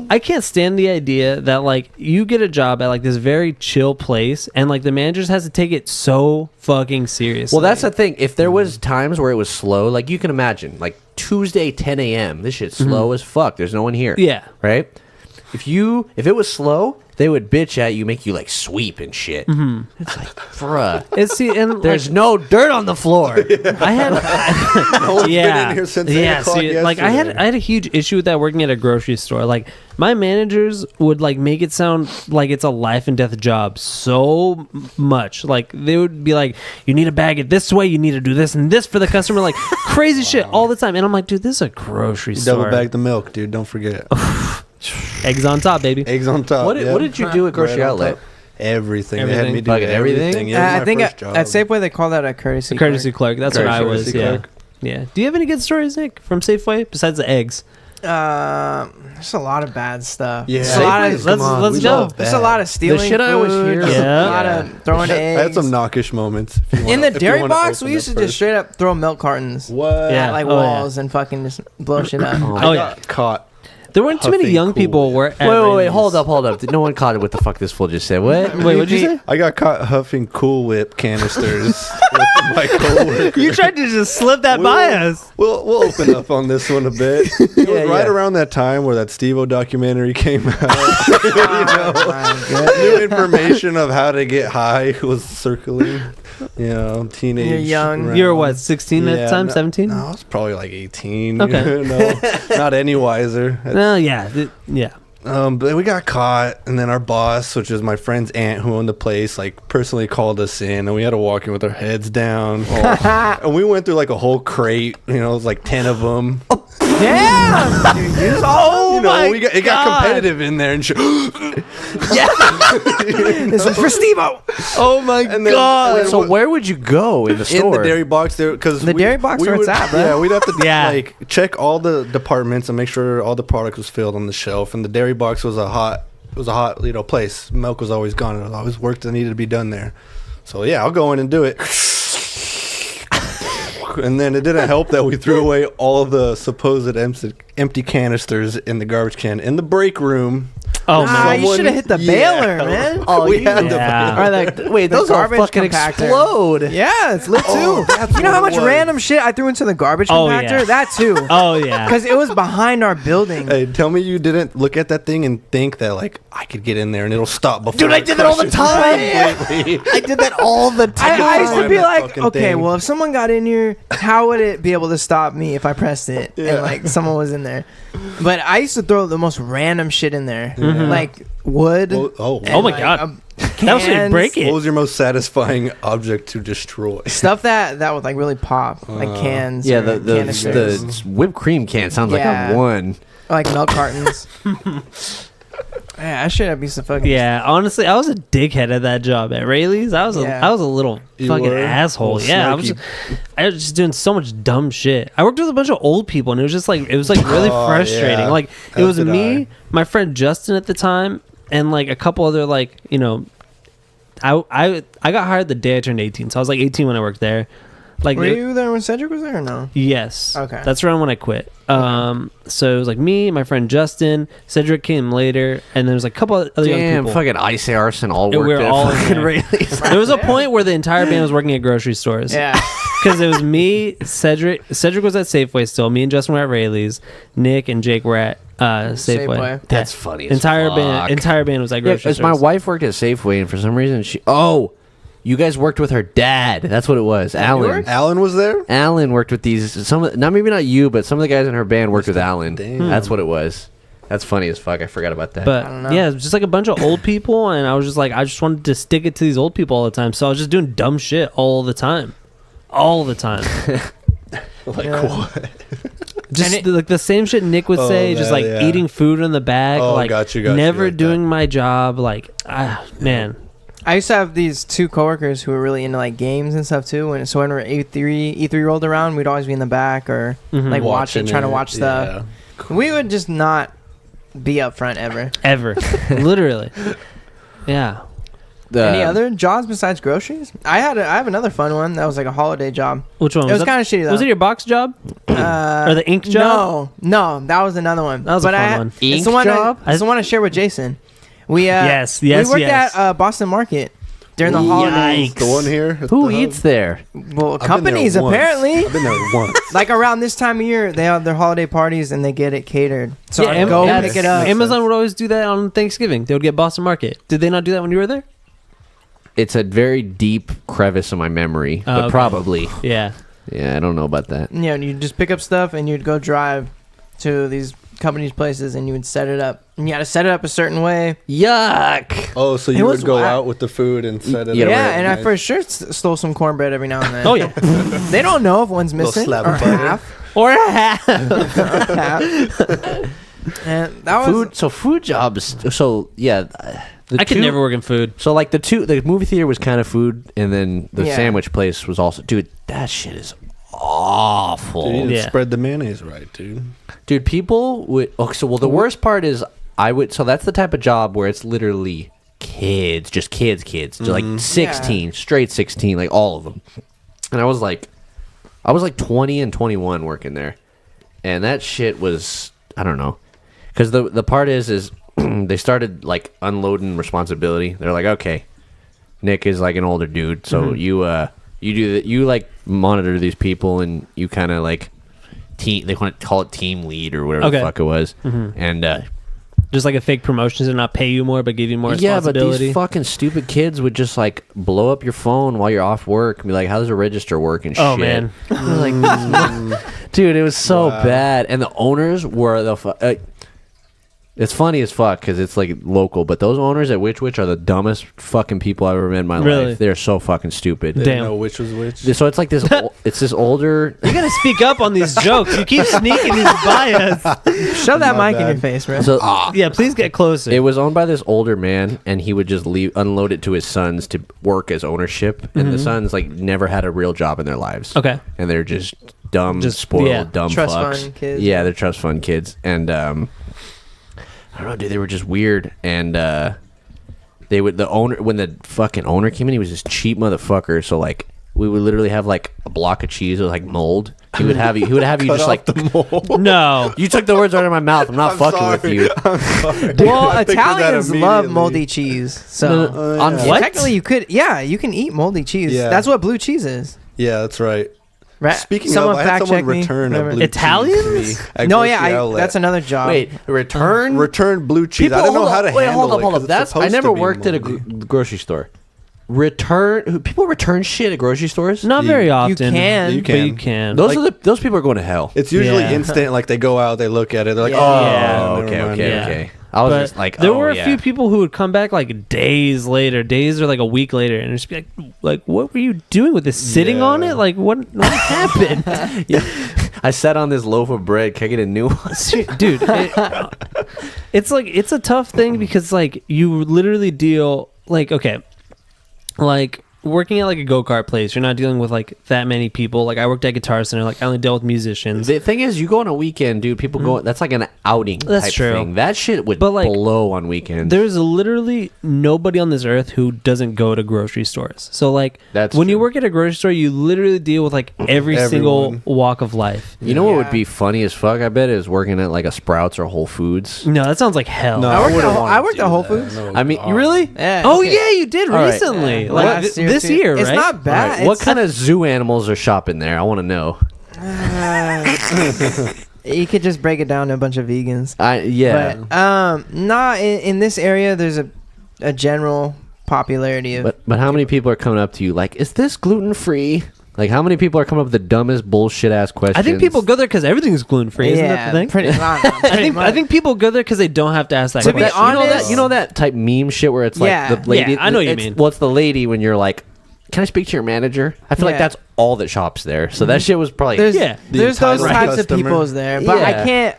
I can't stand the idea that like you get a job at like this very chill place and like the manager just has to take it so fucking seriously. Well, that's the thing. If there was times where it was slow, like you can imagine, like Tuesday 10 a.m. This shit's slow as fuck. There's no one here. Yeah. Right. If it was slow, they would bitch at you, make you like sweep and shit. Mm-hmm. It's like, bruh, and there's no dirt on the floor. I had No one's been in here since 8 o'clock like I yesterday. had a huge issue with that working at a grocery store. Like my managers would like make it sound like it's a life and death job so much. Like they would be like, you need to bag it this way, you need to do this and this for the customer, like crazy shit all the time. And I'm like, dude, this is a grocery store. Double bag the milk, dude. Don't forget. Eggs on top, baby. Eggs on top. What yeah. did you do at grocery Bread on outlet? top. Everything. They had Everything. me do Fucking everything? Yeah, it was I my think first at job. Safeway they call that a courtesy. Courtesy clerk. That's what I was. Courtesy Yeah. clerk. Yeah. Do you have any good stories, Nick, from Safeway besides the eggs? There's a lot of bad stuff. Yeah. There's a lot Safeway's- of, let's we go. love there's that. a lot of stealing. shit I always food, hear- there's Yeah. a lot of throwing I eggs. had some knockish moments. if you In wanna- the if you dairy wanna box, open we used up to just first. straight up throw milk cartons What? Yeah. at like Oh, yeah. walls and fucking just blow shit up. Oh, I yeah. got caught. There weren't too many Huffing young people Kool-Aid. where. at Wait, Rayleigh's. hold up. No one caught it. What the fuck this fool just said? What? Wait, what'd you say? I got caught huffing Cool Whip canisters with my coworker. You tried to just slip that by us. We'll open up on this one a bit. It was right around that time where that Steve-O documentary came out. Oh my God. New information of how to get high was circling. You know, teenage. You're young. round. You were what, 16 at the time? 17? No, I was probably like 18. Okay. No, not any wiser. No, yeah. Yeah. But we got caught, and then our boss, which was my friend's aunt who owned the place, like personally called us in, and we had to walk in with our heads down. And we went through like a whole crate, you know, it was like 10 of them. Damn! Dude, you just- Oh, You know, my it got God. competitive in there, and shit. this is for Steve-O. Oh, my And then- God. and So where would you go in the in store? the dairy box there, because The dairy box where it's at, bro. Yeah, we'd have to Yeah. like check all the departments and make sure all the product was filled on the shelf. And the dairy box was a hot place. Milk was always gone. It was always work that needed to be done there. So yeah, I'll go in and do it. And then it didn't help that we threw away all of the supposed empty canisters in the garbage can in the break room. Oh, Nah, man. you should have hit the baler, man. Oh, we you- had the Yeah. Or like, Wait, the those all garbage fucking compactor. explode. Yeah, it's lit too. Oh, that's You know what how it much was. random shit I threw into the garbage Oh, compactor? yeah. That too. Oh, yeah. Because it was behind our building. Hey, tell me you didn't look at that thing and think that like I could get in there and it'll stop before. Dude, I it did that all the crushes time. completely. I did that all the time. I used to Find be that like, fucking okay, thing. well, if someone got in here, how would it be able to stop me if I pressed it Yeah. and like someone was in there? But I used to throw the most random shit in there, like wood. Well, oh, and, Oh my like, God. That was gonna cans, break it. what was your most satisfying object to destroy? Stuff that would like really pop, like cans. Yeah, or the canisters, whipped cream can sounds like Yeah. a one. or, like milk cartons. Yeah, I should have been so fucking. Yeah, honestly, I was a dickhead at that job at Rayleigh's. I was Yeah. a little You fucking were? asshole. Little Yeah, I was just doing so much dumb shit. I worked with a bunch of old people, and it was like really Oh, frustrating. yeah. Like it As was did me, I. my friend Justin at the time, and like a couple other like I got hired the day I turned 18, so I was like 18 when I worked there. Like Were they- you there when Cedric was there or no? Yes. Okay. That's around when I quit. So it was like me, my friend Justin, Cedric came later, and there was like a couple other young Damn, people. fucking Ice Arson all Yeah, we worked were at all in fucking there. Rayleigh's. There was a point where the entire band was working at grocery stores. Yeah. Because it was me, Cedric was at Safeway still. Me and Justin were at Rayleigh's. Nick and Jake were at Safeway. Safeway. That's funny. As Entire fuck. band was at Yeah, grocery because stores. my wife worked at Safeway, and for some reason you guys worked with her dad. That's what it was. Alan. Alan was there. Alan worked with these. Maybe not you, but some of the guys in her band worked with Alan. Damn. That's what it was. That's funny as fuck. I forgot about that. But I don't know. yeah, it was just like a bunch of old people, and I was just like, I just wanted to stick it to these old people all the time. So I was just doing dumb shit all the time. All the time. Like Yeah. what? Just like the same shit Nick would say, just that, like yeah. eating food in the bag, Oh, like got you, never like doing that. my job. Like, man. I used to have these two coworkers who were really into like games and stuff too. So whenever E3 rolled around, we'd always be in the back or Mhm. like watching, trying to it, watch stuff. We would just not be up front ever. Ever. Literally. Yeah. Any other jobs besides groceries? I have another fun one that was like a holiday job. Which one? It was that- kind of shitty though. Was it your box job? Or the ink job? No, that was another one. That was a fun one. It's Ink the one job? It's the one I share with Jason. We Yes, we worked yes. at Boston Market. during the holidays. Yikes. The one here. at Who the eats hub? there? Well, I've been there companies once. apparently. I've been there once. Like around this time of year, they have their holiday parties and they get it catered. So I Am- go that's- pick it up. Amazon would always do that on Thanksgiving. They would get Boston Market. Did they not do that when you were there? It's a very deep crevice in my memory, Oh, but okay. probably. Yeah. Yeah, I don't know about that. Yeah, and you just pick up stuff and you'd go drive to these companies' places and you would set it up. And you had to set it up a certain way. Yuck. Oh, so It you was would go whack. out with the food and set it Yeah, up. Yeah, real and I nice. for sure stole some cornbread every now and then. Oh, yeah. They don't know if one's Little missing slab or of butter. half. Or a half. And that was Food. So food jobs. So yeah, I could never work in food. So like the movie theater was kind of food, and then the Yeah. sandwich place was also. Dude, that shit is awful. Dude, you didn't Yeah. spread the mayonnaise right, dude. Dude, people would. Okay, so well, the worst part is I would. So that's the type of job where it's literally kids, just kids, Mm-hmm. like 16, straight 16, like all of them. And I was like 20 and 21 working there, and that shit was, I don't know, because the part is they started like unloading responsibility. They're like, okay, Nick is like an older dude, so you do that. You like monitor these people, and you kind of like team. They want to call it team lead or whatever Okay. the fuck it was. And Just like a fake promotion to not pay you more, but give you more yeah, but responsibility. these fucking stupid kids would just like blow up your phone while you're off work and be like, "How does a register work?" and Oh, shit. man. I was like, dude, it was so Wow. bad. And the owners were it's funny as fuck because it's like local, but those owners at Which are the dumbest fucking people I've ever met in my Really? life. They're so fucking stupid. They Damn. didn't know which was which. So it's like this. It's this older. You gotta speak up on these jokes. You keep sneaking these by us. shove that My mic in your bad. face, bro. So Yeah, please get closer. it was owned by this older man, and he would just unload it to his sons to work as ownership. And the sons like never had a real job in their lives. Okay. And they're just dumb, Just- spoiled, yeah. dumb Trust fucks. fund kids. Yeah, they're trust fund kids, and I don't know, dude. They were just weird, and they would when the fucking owner came in, he was this cheap motherfucker. So like, we would literally have like a block of cheese with like mold. He would have you just like the mold. No. you took the words out of my mouth. I'm not I'm fucking sorry. with you. I'm sorry. Well, I pictured that Italians love immediately. moldy cheese. So On yeah. what? technically you could, you can eat moldy cheese. Yeah. That's what blue cheese is. Yeah, that's right. Right? Speaking Someone of, I had fact someone check me, return a whatever. blue Italians? cheese to me at No, grocery yeah, outlet. that's another job. Wait, return. Return blue cheese. I don't know how to handle it. 'cause it's That's I supposed never to be worked at a moldy. grocery store. People return shit at grocery stores. Not You- very you often. can. You But can. you can. Those those people are going to hell. It's usually Yeah. instant. Like they go out, they look at it, they're like, Yeah. "Oh, Yeah. never mind." Yeah. Okay. I was But just like, there oh, were a yeah. few people who would come back like days or like a week later, and just be like, what were you doing with this? Sitting on Yeah. it? Like, what happened? I sat on this loaf of bread. Can I get a new one? Dude, it's like, it's a tough thing because like you literally deal like, okay, like working at like a go-kart place, you're not dealing with like that many people. Like I worked at Guitar Center, like I only dealt with musicians. The thing is, you go on a weekend, dude. People go. That's like an outing. That's type true. Thing. That shit would But, like, blow on weekends. There's literally nobody on this earth who doesn't go to grocery stores. So like That's when you true. work at a grocery store, you literally deal with like every single Everyone. walk of life. You know what Yeah. would be funny as fuck? I bet is working at like a Sprouts or Whole Foods. No, that sounds like hell. No, I worked wouldn't at- wanna I worked do at Whole that. Foods. No, I mean, God. you really? Yeah, Oh okay. yeah, you did All right. recently. Yeah, Like last year this too. year, It's right? not All bad. right, what It's- kind of zoo animals are shopping there? I want to know. You could just break it down to a bunch of vegans. Yeah. But not in this area. There's a general popularity of. But how many people are coming up to you like, is this gluten free? Like, how many people are coming up with the dumbest bullshit ass questions? I think people go there because everything's gluten free. Isn't that the thing? Pretty, I think people go there because they don't have to ask that To be question. honest- you know that type meme shit where it's like Yeah. the lady. Yeah, I know what you it's- mean. Well, it's the lady when you're like, can I speak to your manager? I feel like Yeah. that's all that shops there. So that shit was probably. there's Yeah. there's those entitled types of customer. peoples there, but I Yeah. can't.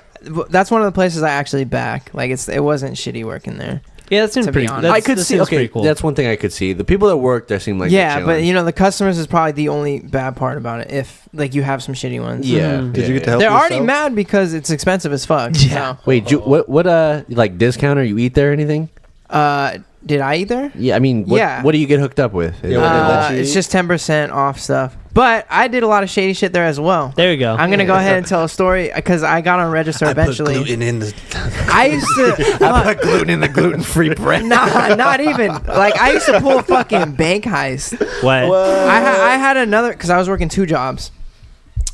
That's one of the places I actually back. Like it wasn't shitty working there. Yeah, that seems To be pretty. honest. That's, I could that see. seems Okay, pretty cool. that's one thing I could see. The people that work there seem like they're Yeah, but chilling. you know the customers is probably the only bad part about it. If like you have some shitty ones, Yeah. Mhm. Did you get to help they're already yourself? mad because it's expensive as fuck. Yeah. So, Wait, what like discount or you eat there or anything? Did I either? Yeah, I mean, what do you get hooked up with? Yeah, what they let you It's eat? just 10% off stuff. But I did a lot of shady shit there as well. There you go. I'm gonna go ahead and tell a story because I got on register eventually. I put gluten in the. I used to. I put gluten in the gluten-free bread. Nah, not even. Like I used to pull a fucking bank heist. What? I had another because I was working 2 jobs,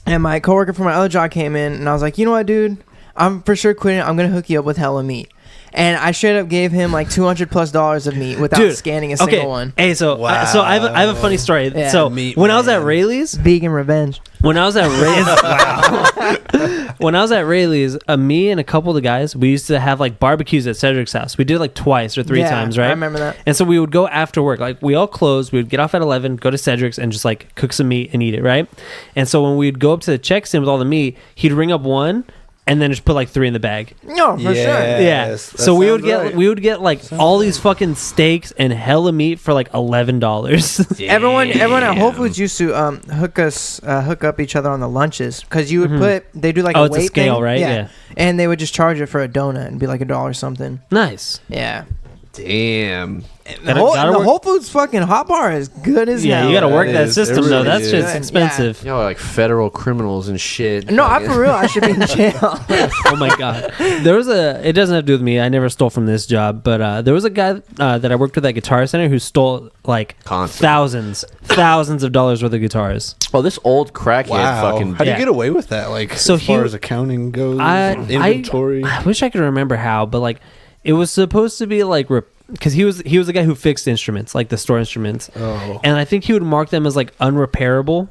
and my coworker from my other job came in, and I was like, you know what, dude, I'm for sure quitting. I'm gonna hook you up with hella meat. And I straight up gave him like $200+ of meat without scanning a single one. Hey, so Wow. so I have a funny story. Yeah. So Meat when I was at man. Rayleigh's, Vegan revenge. when I was at Rayleigh's, when I was at Rayleigh's, me and a couple of the guys, we used to have like barbecues at Cedric's house. We did it like twice or 3 times, right? I remember that. And so we would go after work. Like we all closed. We would get off at 11, go to Cedric's, and just like cook some meat and eat it, right? And so when we'd go up to the check stand with all the meat, he'd ring up one. And then just put like 3 in the bag. No, for sure. Yeah. Yes, that So we would sounds get right. like all these fucking steaks and hella meat for like $11. Everyone at Whole Foods used to hook up each other on the lunches because you would they do like Oh, a it's a weight scale, thing. right? Yeah. And they would just charge it for a donut and be like $1 something. Nice. Yeah. Damn. The Whole Foods fucking hot bar is good as Yeah, hell. you got to Yeah, work it that is. It system though. really That's is. just Yeah. expensive. You know, like federal criminals and shit. No, I'm for real. I should be in jail. Oh my god. There was it doesn't have to do with me. I never stole from this job, but there was a guy that I worked with at Guitar Center who stole like Constantly. thousands of dollars worth of guitars. Oh, this old crackhead Wow. fucking. How do Yeah. you get away with that? Like, So as far he- as accounting goes, I inventory. I wish I could remember how, but like it was supposed to be like because he was the guy who fixed instruments, like the store instruments. Oh. And I think he would mark them as like unrepairable.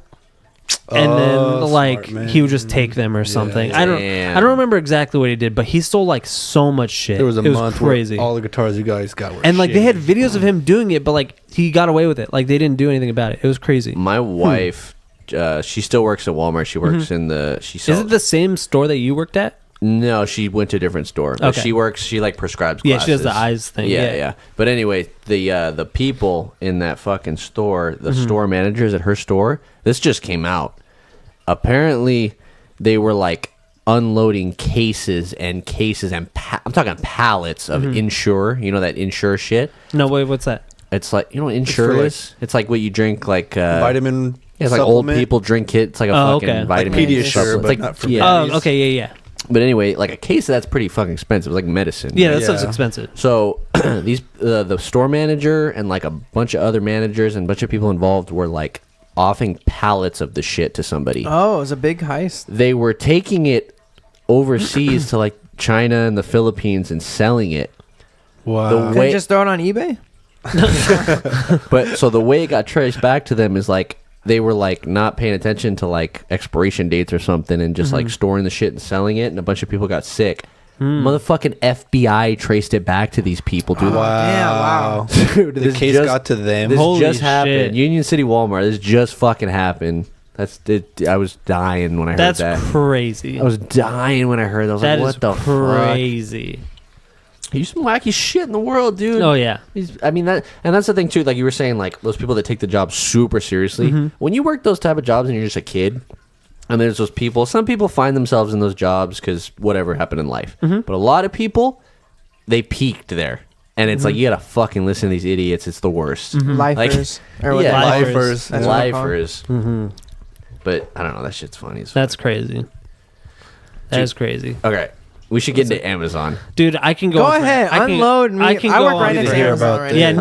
And then Oh, like smart man. he would just take them or something. Yeah. I Damn. don't remember exactly what he did, but he stole like so much shit. There was a it month crazy. where all the guitars you guys got were And like they had shitty. videos of him doing it, but like he got away with it. Like they didn't do anything about it. It was crazy. My wife, she still works at Walmart. She works in the. She Is sells. it the same store that you worked at? No, she went to a different store. But Okay. she works. She like prescribes. Yeah, she does the glasses. eyes thing. Yeah, yeah. But anyway, the people in that fucking store, the store managers at her store, this just came out. Apparently, they were like unloading cases and I'm talking pallets of Insure. You know that Insure shit. No, wait, what's that? It's like, you know what Insure for, like, is? It's like what you drink, like vitamin. yeah, it's like old supplement. people drink it. It's like a Oh, fucking okay. Like vitamin. Pediasure, supplement. but It's like, not for yeah. babies. Oh, okay, yeah. But anyway, like a case of that's pretty fucking expensive. It's like medicine. Yeah, that Yeah. stuff's expensive. So these the store manager and like a bunch of other managers and a bunch of people involved were like offing pallets of the shit to somebody. Oh, it was a big heist. They were taking it overseas to like China and the Philippines and selling it. Wow. The Couldn't way, you just throw it on eBay? but so the way it got traced back to them is like they were like not paying attention to like expiration dates or something and just like storing the shit and selling it, and a bunch of people got sick. Motherfucking FBI traced it back to these people, dude. Damn, wow. Dude, the this case just- got to them. This Holy just shit. happened. Union City Walmart. This just fucking happened. That's it. I was dying when I heard That's that. crazy. I was dying when I heard that. I was That like, is what the crazy. fuck? There's some wacky shit in the world, dude. Oh yeah. I mean that, and that's the thing too. Like you were saying, like those people that take the job super seriously. When you work those type of jobs and you're just a kid, and there's those people. Some people find themselves in those jobs because whatever happened in life. But a lot of people, they peaked there, and it's like you gotta fucking listen to these idiots. It's the worst. Lifers. or what yeah, they call it. lifers. That's what they call it. Lifers. But I don't know. That shit's funny. As That's crazy. That Dude. is crazy. okay. We should get into Amazon. Dude, I can go Go on for- ahead, I can- unload me. I can I go work on right for- next to hear Amazon about right this. Yeah,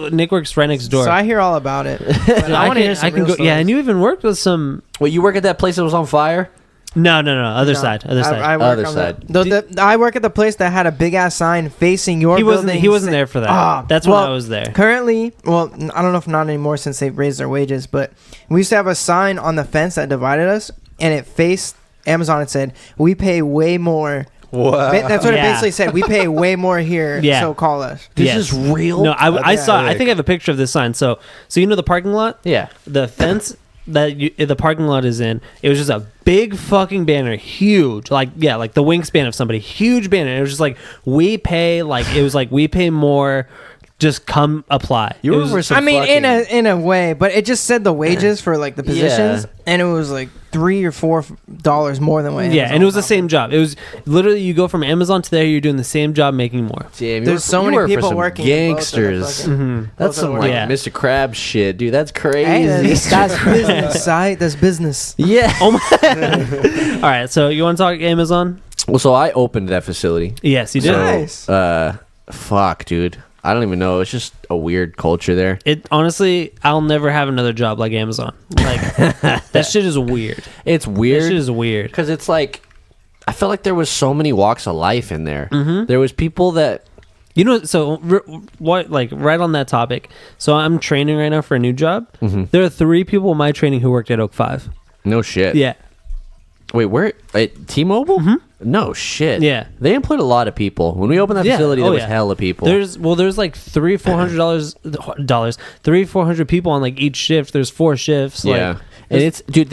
now. Nick works right next door. So I hear all about it. But Dude, I want to hear I some can real go. Yeah, stories. and you even worked with some. Well, you work at that place that was on fire? No. Other No, side. I work Other on side. I work at the place that had a big ass sign facing your He wasn't. building. He wasn't there for that. Ah, That's well, when I was there. Currently, well, I don't know if not anymore since they've raised their wages, but we used to have a sign on the fence that divided us, and it faced Amazon and said, "We pay way more." Wow. That's what it Yeah. basically said. We pay way more here, Yeah. so call us. This Yes. is real? No, I That's saw. I sick. think I have a picture of this sign. So you know the parking lot, Yeah. the fence that the parking lot is in. It was just a big fucking banner, huge, like the wingspan of somebody, huge banner. It was just like we pay more. Just come apply. You It were was- for some I mean, fucking- in a way, but it just said the wages for like the positions, and it was like $3 or $4 more than what. Yeah, Amazon and it was the offers. same job. It was literally you go from Amazon to there, you're doing the same job, making more. Damn, There's so many people working in both of the Gangsters. fucking- Mm-hmm. That's some like Yeah. Mr. Krabs shit, dude. That's crazy. Hey, that's business, side. That's business. yeah. Oh my! All right, so you want to talk Amazon? Well, so I opened that facility. Yes, you did. Nice. Fuck, dude. I don't even know. It's just a weird culture there. It honestly, I'll never have another job like Amazon. Like that shit is weird. It's That weird shit is weird. because it's like I felt like there was so many walks of life in there. Mm-hmm. There was people that You know, so what? Like right on that topic. So I'm training right now for a new job. Mm-hmm. There are 3 people in my training who worked at Oak 5. no shit. Yeah, Wait, where at T-Mobile? No shit. Yeah. They employed a lot of people. When we opened that Yeah. facility, there Oh, was yeah. hella people. there's like $400 people on like each shift. There's 4 shifts. yeah, Like, and it's dude.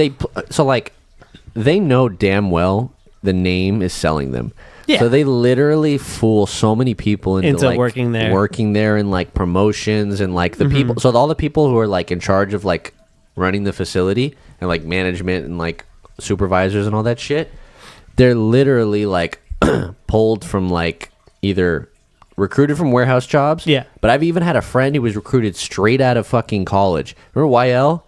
They know damn well the name is selling them. Yeah. So they literally fool so many people into like working there. and like promotions and like the people. So all the people who are like in charge of like running the facility and like management and like supervisors and all that shit, they're literally like pulled from like either recruited from warehouse jobs. Yeah. But I've even had a friend who was recruited straight out of fucking college. Remember YL?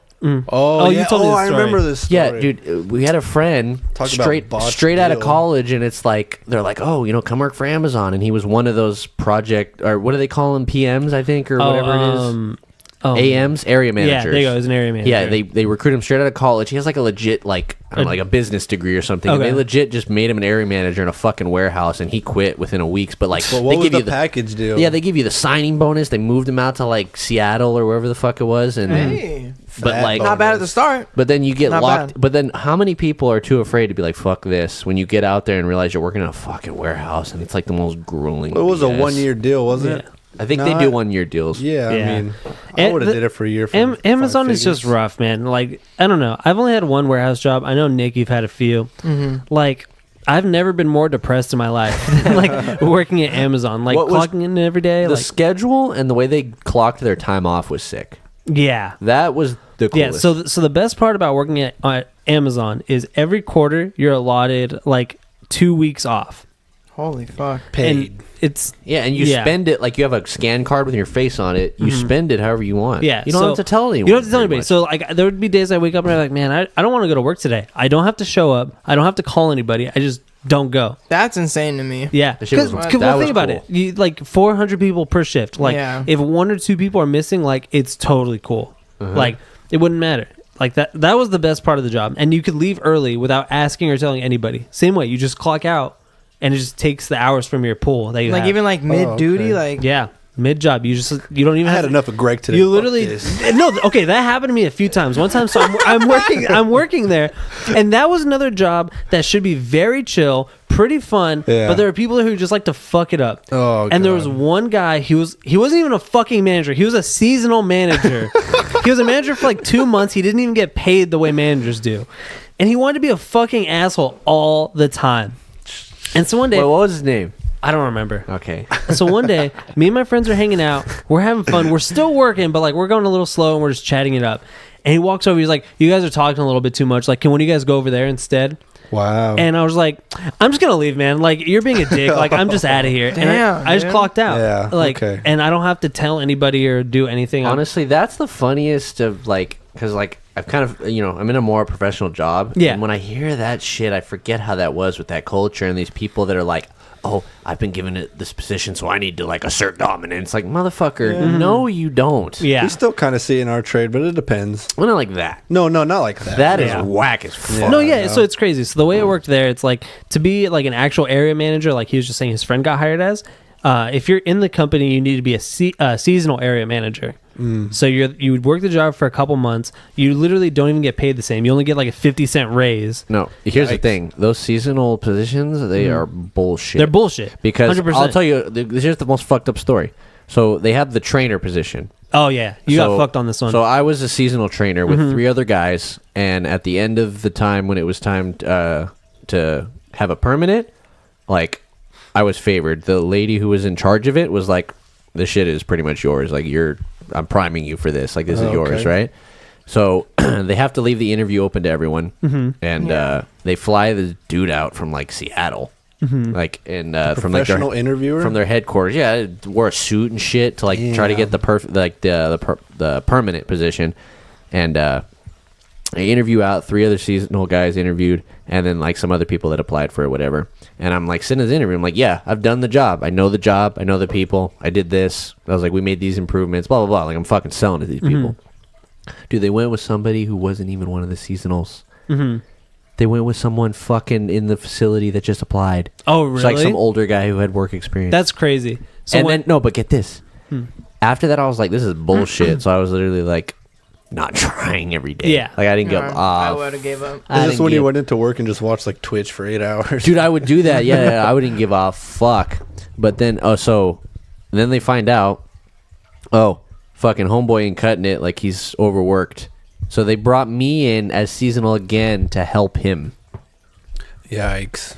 Oh, you yeah. told me this I story. remember this story. Yeah, dude, we had a friend Talk about straight botched out of deal. college, and it's like they're like, oh, come work for Amazon, and he was one of those project or what do they call them, PMs, I think, or whatever it is, AMs, area managers. Yeah, there you go. He's an area manager. Yeah, they recruit him straight out of college. He has like a legit like I don't know, like a business degree or something. And Okay. they legit just made him an area manager in a fucking warehouse, and he quit within a week. But like, But they what was give the you package deal? yeah, they give you the signing bonus. They moved him out to like Seattle or wherever the fuck it was, and Hey, but Fat like not bad at the start. but then you get Not locked. bad. But then how many people are too afraid to be like, fuck this, when you get out there and realize you're working in a fucking warehouse and it's like the most grueling. It was a BS. 1-year deal, wasn't it? I think No, they do 1-year deals. Yeah, Yeah. I mean, I And would have the- did it for a year. For Amazon 5 is just figures. rough, man. Like, I don't know. I've only had one warehouse job. I know, Nick, you've had a few. Like, I've never been more depressed in my life than, like, working at Amazon. Like, What was clocking in every day. The Like, schedule and the way they clocked their time off was sick. yeah. That was the Yeah, coolest. so the best part about working at Amazon is every quarter you're allotted, like, 2 weeks off. Holy fuck. paid. And it's... yeah, and you Yeah. spend it like you have a scan card with your face on it. You spend it however you want. Yeah, you don't so- have to tell anyone. You don't have to tell very anybody. much. So like, there would be days I wake up and I'm like, man, I don't want to go to work today. I don't have to show up. I don't have to call anybody. I just don't go. That's insane to me. Yeah, That shit was- because that well, was think about cool. it. You like 400 people per shift. Like, Yeah. if 1 or 2 people are missing, like it's totally cool. Like it wouldn't matter. Like that was the best part of the job, and you could leave early without asking or telling anybody. Same way, you just clock out, and it just takes the hours from your pool that you Like have. even like mid duty, okay. like yeah, mid job. You don't even I have had enough of Greg today. You Fuck literally this. no. Okay, that happened to me a few times. One time, so I'm working there, and that was another job that should be very chill, pretty fun. Yeah. But there are people who just like to fuck it up. Oh, and there was God. one guy. He wasn't even a fucking manager. He was a seasonal manager. He was a manager for like 2 months. He didn't even get paid the way managers do, and he wanted to be a fucking asshole all the time. And so one day, Wait, what was his name? I don't remember. Okay. So one day, me and my friends are hanging out. We're having fun. We're still working, but like we're going a little slow and we're just chatting it up. And he walks over. He's like, "You guys are talking a little bit too much. Like, can one of you guys go over there instead?" Wow. And I was like, "I'm just gonna leave, man. Like, you're being a dick. Like, I'm just out of here." And Damn, I just dude. clocked out. Yeah, Like, okay. and I don't have to tell anybody or do anything. Honestly, that's the funniest of like, because like I've kind of, I'm in a more professional job. Yeah. And when I hear that shit, I forget how that was with that culture and these people that are like, oh, I've been given it this position, so I need to like assert dominance. Like, motherfucker, no, you don't. Yeah. we still kind of see it in our trade, but it depends. Well, not like that. No, not like that. That is Yeah. whack as fuck. No, I yeah. know. So it's crazy. So the way it worked there, it's like to be like an actual area manager, like he was just saying his friend got hired as. If you're in the company, you need to be a seasonal area manager. So you would work the job for a couple months. You literally don't even get paid the same. You only get like a 50-cent raise. No, here's the Yikes. thing. Those seasonal positions, they are bullshit. They're bullshit. Because 100%. I'll tell you, here's the most fucked up story. So they have the trainer position. Oh yeah, you got fucked on this one. So I was a seasonal trainer with 3 other guys, and at the end of the time when it was time to have a permanent, like I was favored. The lady who was in charge of it was like, "The shit is pretty much yours. Like I'm priming you for this. Like this is yours, Okay. right?" So they have to leave the interview open to everyone, and Yeah. they fly the dude out from like Seattle, like and from like Professional interviewer from their headquarters. Yeah, wore a suit and shit to like try to get the perfect like the permanent position, and I interview out 3 other seasonal guys interviewed, and then like some other people that applied for it, whatever. And I'm like sitting in this interview. I'm like, yeah, I've done the job. I know the job. I know the people. I did this. I was like, we made these improvements. Blah blah blah. Like I'm fucking selling to these people. Dude, they went with somebody who wasn't even one of the seasonals. They went with someone fucking in the facility that just applied. Oh, really? It's like some older guy who had work experience. That's crazy. So and when, then no, but get this. After that, I was like, this is bullshit. So I was literally like, not trying every day. Yeah. Like I didn't give I off. would have gave up. Is this when you went into work and just watched like Twitch for 8 hours? Dude, I would do that. Yeah, I wouldn't give a fuck. But then, then they find out, fucking homeboy ain't cutting it. Like he's overworked. So they brought me in as seasonal again to help him. Yikes.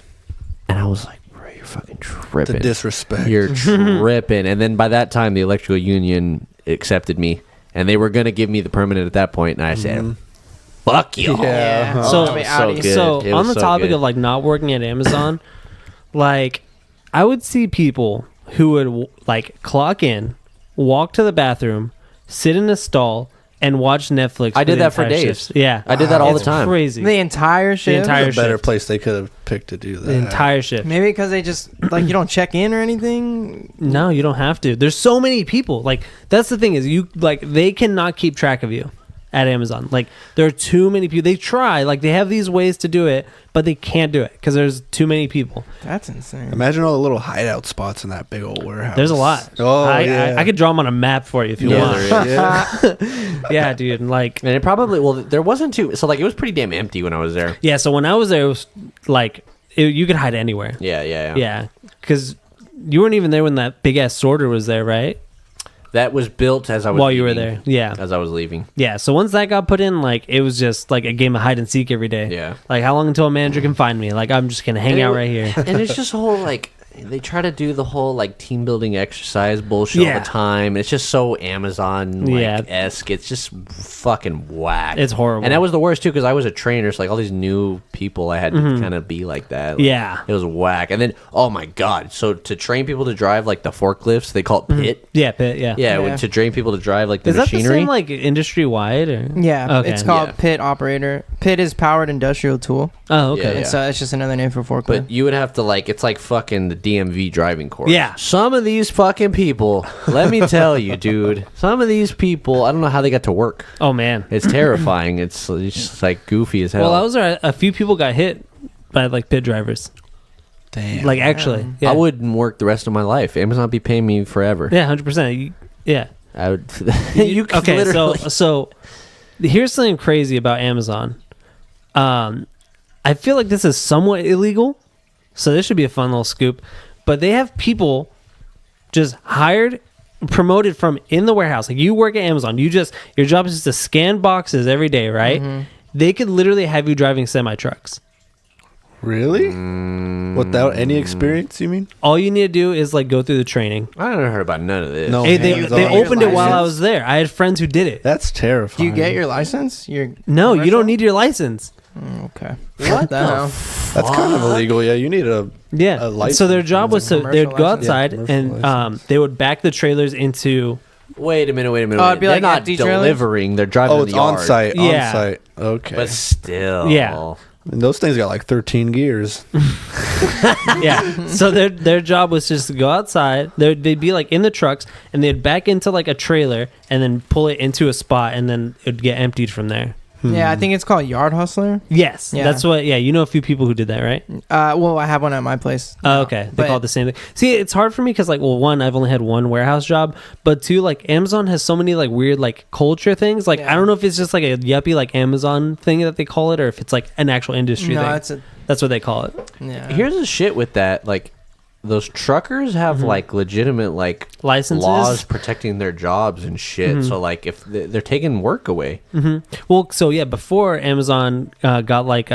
And I was like, bro, you're fucking tripping. The disrespect. You're tripping. And then by that time, the electrical union accepted me. And they were going to give me the permanent at that point. And I said, fuck you. Yeah. So- I mean, So outie. good. So It on was the so topic good. of like not working at Amazon, like I would see people who would like clock in, walk to the bathroom, sit in a stall, and watch Netflix. I did the that for entire days. shift. Yeah, I did that all the It's time. Crazy. The entire shift. entire There's a better shift. place they could have picked to do that. The entire shift. Maybe because they just like you don't check in or anything. No, you don't have to. There's so many people. Like that's the thing is you like they cannot keep track of you at Amazon. Like there are too many people. They try like they have these ways to do it, but they can't do it because there's too many people. That's insane. Imagine all the little hideout spots in that big old warehouse. There's a lot. Oh, I could draw them on a map for you if you Yeah, want. there is. Yeah. Yeah, dude. Like And it probably, there wasn't too, so like it was pretty damn empty when I was there. yeah. So when I was there, it was like you could hide anywhere. Yeah. Yeah, because you weren't even there when that big ass sorter was there, right? That was built as I was While you were leaving. there. Yeah. As I was leaving. Yeah, so once that got put in, like it was just like a game of hide and seek every day. Yeah. Like how long until a manager can find me? Like I'm just gonna hang out right here. And it's just a whole like, they try to do the whole like team building exercise bullshit all Yeah. the time. It's just so Amazon Yeah. esque. It's just fucking whack. It's horrible. And that was the worst too because I was a trainer, so like all these new people, I had to kind of be like that. Like, Yeah. it was whack. And then oh my god, so to train people to drive like the forklifts, they call it pit. Yeah, Pitt, yeah. Yeah, Yeah. to train people to drive like the Is that machinery. the same like industry wide or? Yeah, Okay. it's called Yeah. pit operator. Pit is powered industrial tool. Oh, okay. Yeah. And so it's just another name for forklift. But you would have to like, it's like fucking the DMV driving course. Yeah. Some of these fucking people, let me tell you, dude. Some of these people, I don't know how they got to work. Oh man. It's terrifying. It's just like goofy as hell. Well, I was there. A few people got hit by like pit drivers. Damn. Like actually, yeah. I wouldn't work the rest of my life. Amazon would be paying me forever. Yeah, 100%. Yeah. I would. You could Okay, literally. so here's something crazy about Amazon. I feel like this is somewhat illegal, so this should be a fun little scoop. But they have people just hired, promoted from in the warehouse. Like you work at Amazon, your job is just to scan boxes every day, right? They could literally have you driving semi trucks. Really? Without any experience, you mean? All you need to do is like go through the training. I never heard about none of this. No. Hey, they hands-on. opened it while I license? was there. I had friends who did it. That's Do terrifying. you get your license? No, you don't need your license. Okay. What the hell? That's kind of illegal. Yeah, you need a Yeah. license. So their job was to Commercial they'd go license? outside Yeah, commercial and license. they would back the trailers into Wait a minute. Oh, it'd be They're like not empty trailers? delivering. They're driving Oh, in it's the yard. on site. Yeah. On site. Okay. But still. Yeah. And those things got like 13 gears. yeah. So their job was just to go outside. They'd be like in the trucks and they'd back into like a trailer and then pull it into a spot and then it'd get emptied from there. Yeah, I think it's called Yard Hustler. Yes, Yeah. that's what. Yeah, you know a few people who did that, right? Well, I have one at my place. Oh, okay, they But- call it the same thing. See, it's hard for me because, like, well, one, I've only had one warehouse job, but two, like, Amazon has so many like weird like culture things. Like, Yeah. I don't know if it's just like a yuppie like Amazon thing that they call it, or if it's like an actual industry No, thing. it's a That's what they call it. yeah. Here's the shit with that. Like, those truckers have like legitimate like Licenses? laws protecting their jobs and shit. So like, if they're taking work away, Well, so yeah, before Amazon got like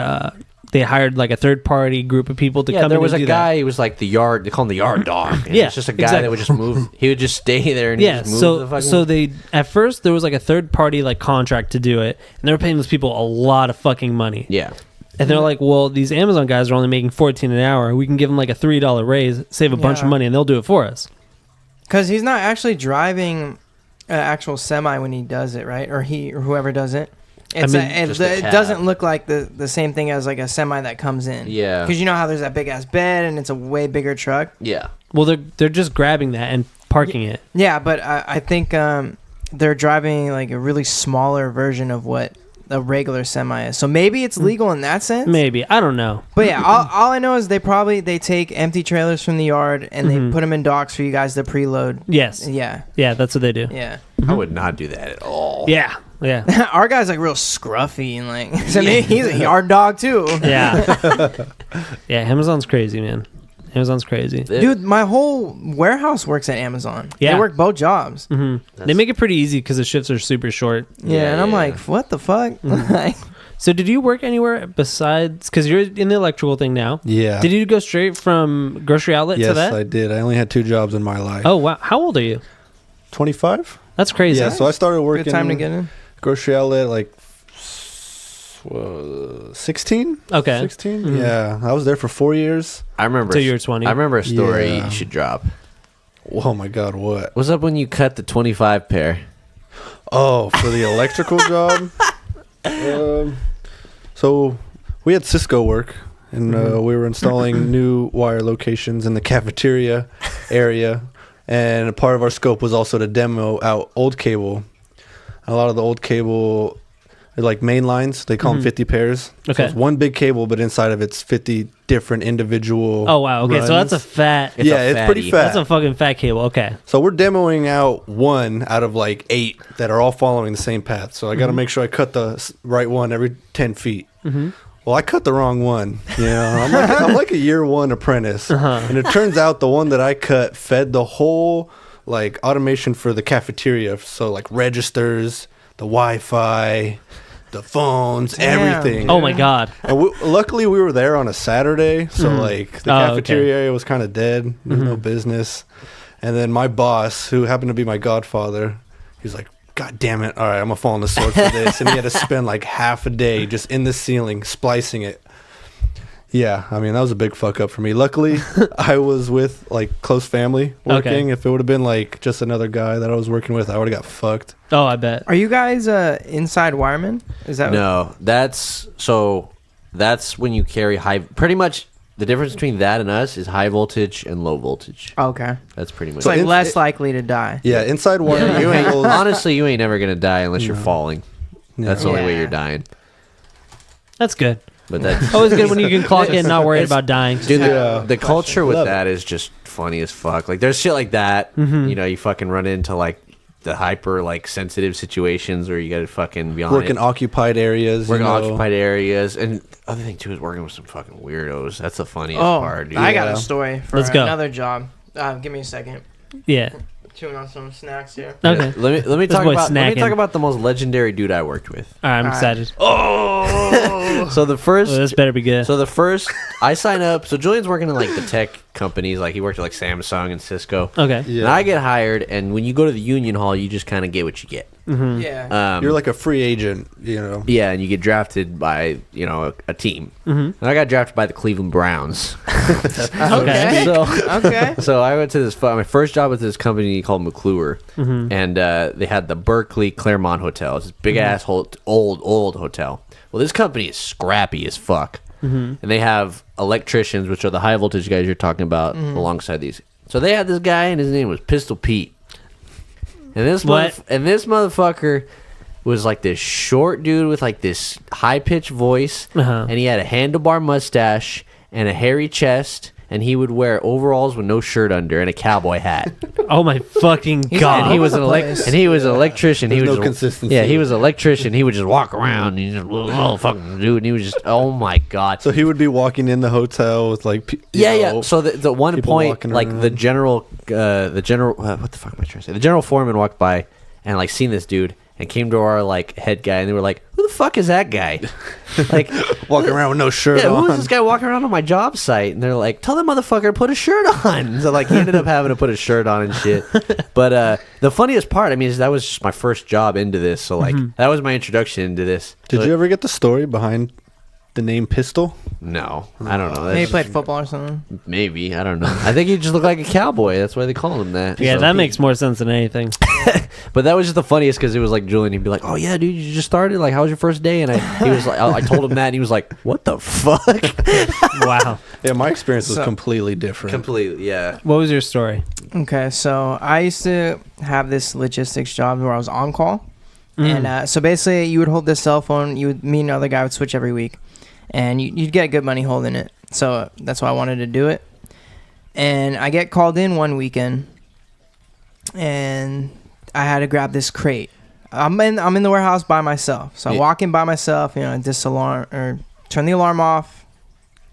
they hired like a third party group of people to Yeah, come there in was and a do guy. that. He was like the yard. They call him the yard dog. And Yeah, it's just a guy exactly. that would just move. He would just stay there and Yeah, just move the fucking. so they at first there was like a third party like contract to do it, and they were paying those people a lot of fucking money. yeah, And they're like, well, these Amazon guys are only making $14 an hour. We can give them like a $3 raise, save a bunch Yeah. of money, and they'll do it for us. Because he's not actually driving an actual semi when he does it, right? Or whoever does it. It's mean, just a it cab. doesn't look like the same thing as like a semi that comes in. Yeah. Because you know how there's that big ass bed and it's a way bigger truck. yeah. Well, they're just grabbing that and parking it. Yeah, but I think they're driving like a really smaller version of what a regular semi is. So maybe it's legal in that sense. Maybe, I don't know. But yeah, all I know is they take empty trailers from the yard and they put them in docks for you guys to preload. Yes, Yeah, yeah, that's what they do. yeah. I would not do that at all. Yeah, yeah, Our guy's like real scruffy and like, so maybe he's a yard dog too. yeah. Yeah, Amazon's crazy, man. Amazon's crazy. Dude, my whole warehouse works at Amazon. Yeah. They work both jobs. They make it pretty easy because the shifts are super short. Yeah, and I'm yeah. like, what the fuck? Like, So did you work anywhere besides, because you're in the electrical thing now? Yeah. Did you go straight from grocery outlet to Yes, that? I did. I only had 2 jobs in my life. Oh, wow. How old are you? 25? That's crazy. Yeah, so I started working good time to get in. grocery outlet like 16? Okay. 16? Mhm. Yeah. I was there for 4 years. I remember. Till you were 20. I remember a story Yeah. you should drop. Oh my God, what? What's up when you cut the 25 pair? Oh, for the electrical job? So we had Cisco work, and we were installing new wire locations in the cafeteria area. And a part of our scope was also to demo out old cable. A lot of the old cable, they're like main lines, they call them 50 pairs. Okay. So it's one big cable, but inside of it's 50 different individual. Oh, wow. Okay, so that's a runs. fat. It's yeah, a it's pretty fatty. fat. That's a fucking fat cable. Okay. So we're demoing out one out of like 8 that are all following the same path. So I got to make sure I cut the right one every 10 feet. Well, I cut the wrong one. You know, I'm like a year 1 apprentice, and it turns out the one that I cut fed the whole like automation for the cafeteria. So like registers, the Wi-Fi, the phones, Damn. everything. Oh, my God. And luckily, we were there on a Saturday, so like the Oh, cafeteria area was kind of dead. There's no business. And then my boss, who happened to be my godfather, he was like, "God damn it! All right, I'm gonna fall on the sword for this." And he had to spend like half a day just in the ceiling splicing it. Yeah, I mean that was a big fuck up for me. Luckily, I was with like close family working. If it would have been like just another guy that I was working with, I would have got fucked. Oh, I bet. Are you guys inside wiremen? Is that No, that's when you carry high. Pretty much the difference between that and us is high voltage and low voltage. Okay. That's pretty much. It's like in- less likely to die. Yeah, inside wire. Yeah, you ain't, cables- honestly, you ain't never gonna die unless you're falling. That's the only way Yeah. you're dying. That's good. But that's Always good when you can clock in, not worried about dying. dude. Yeah. The culture with Love that is just funny as fuck. Like there's shit like that. You know, you fucking run into like the hyper like sensitive situations where you gotta fucking be on work in it. occupied areas. Working you know. occupied areas, and the other thing too is working with some fucking weirdos. That's the funniest Oh, part, dude. I got Yeah. a story for Let's go. another job. Give me a second. Yeah. Chewing on some snacks here. Okay. Let me This talk boy's about let me snacking. talk about the most legendary dude I worked with. All right, I'm All right. excited. So the first Oh, this better be good. So the first, I sign up. So Julian's working in like the tech companies. Like he worked at like Samsung and Cisco. Okay. Yeah. And I get hired, and when you go to the union hall, you just kind of get what you get. Yeah. You're like a free agent, you know. Yeah, and you get drafted by a team. And I got drafted by the Cleveland Browns. Okay. So Okay. so I went to this. My first job with this company called McClure, and they had the Berkeley Claremont Hotel. It's this big ass old hotel. Well, this company is scrappy as fuck, and they have electricians, which are the high voltage guys you're talking about, alongside these. So they had this guy, and his name was Pistol Pete, and this What? this motherfucker was like this short dude with like this high pitched voice, and he had a handlebar mustache and a hairy chest. And he would wear overalls with no shirt under and a cowboy hat. Oh my fucking He's god! And he was an the place. electrician. There's he was no consistency. Yeah, he was an electrician. He would just walk around and he just little fucking dude. And he was just oh my god. So he would be walking in the hotel with like Yeah. So the one people point, walking like around. the general what the fuck am I trying to say? The general foreman walked by and like seen this dude and came to our like head guy and they were like, "Who the fuck is that guy? Like, Walking around with no shirt yeah, on. who is this guy walking around on my job site? And they're like, tell that motherfucker to put a shirt on. So like, he ended up having to put a shirt on and shit. But the funniest part, I mean, is that was just my first job into this. So like, that was my introduction into this. Did So- you ever get the story behind the name Pistol? No, I don't know. Maybe he That's played football or something. maybe, I don't know. I think he just looked like a cowboy. That's why they call him that. Yeah, So- that makes more sense than anything. But that was just the funniest because it was like Julian. He'd be like, "Oh yeah, dude, you just started. Like, how was your first day?" And he was like, I told him that, and he was like, "What the fuck?" Wow. Yeah, my experience was So- completely different. Completely, yeah. What was your story? Okay, so I used to have this logistics job where I was on call, and so basically you would hold this cell phone. Me and another guy would switch every week, and you'd get good money holding it. So that's why I wanted to do it. And I get called in one weekend, and I had to grab this crate. I'm in the warehouse by myself, so I walk in by myself. You know, disalarm or turn the alarm off,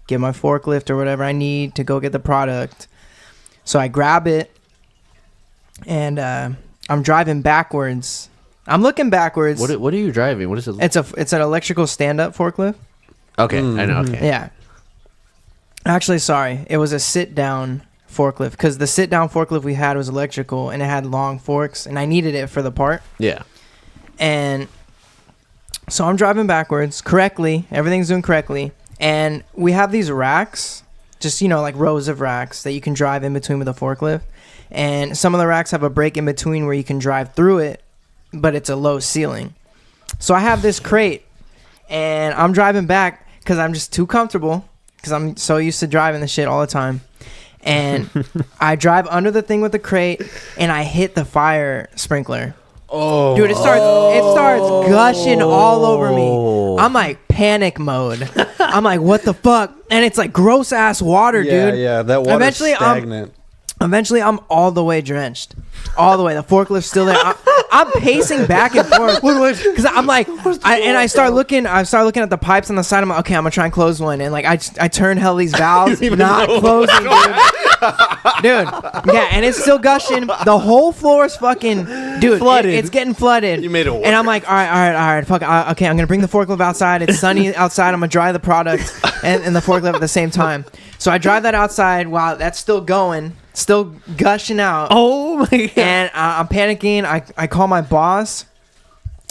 get my forklift or whatever I need to go get the product. So I grab it, and I'm driving backwards. I'm looking backwards. What are you driving? What is it? It's an electrical stand-up forklift. Okay, I know. Okay. Yeah. Actually, sorry, it was a sit-down forklift because the sit-down forklift we had was electrical and it had long forks, and I needed it for the part. Yeah. And so I'm driving backwards correctly. Everything's doing correctly, and we have these racks, just like rows of racks that you can drive in between with a forklift. And some of the racks have a break in between where you can drive through it, but it's a low ceiling. So I have this crate, and I'm driving back because I'm just too comfortable because I'm so used to driving the shit all the time. And I drive under the thing with the crate, and I hit the fire sprinkler. Oh, Dude, it starts gushing all over me. I'm like panic mode. I'm like, what the fuck? And it's like gross ass water, yeah, dude. yeah. That water's Eventually, stagnant. Eventually, I'm all the way drenched. All the way. The forklift's still there. I'm pacing back and forth because I'm like, I start looking at the pipes on the side. I'm like, okay, I'm gonna try and close one, and like I turn hell these valves, not closing, dude. Yeah, and it's still gushing. The whole floor is fucking, dude. Flooded. It's getting flooded. You made it work. And I'm like, all right. Fuck. Okay, I'm gonna bring the forklift outside. It's sunny outside. I'm gonna dry the product and the forklift at the same time. So I drive that outside while that's still going. Still gushing out. Oh my god. And I'm panicking. I call my boss,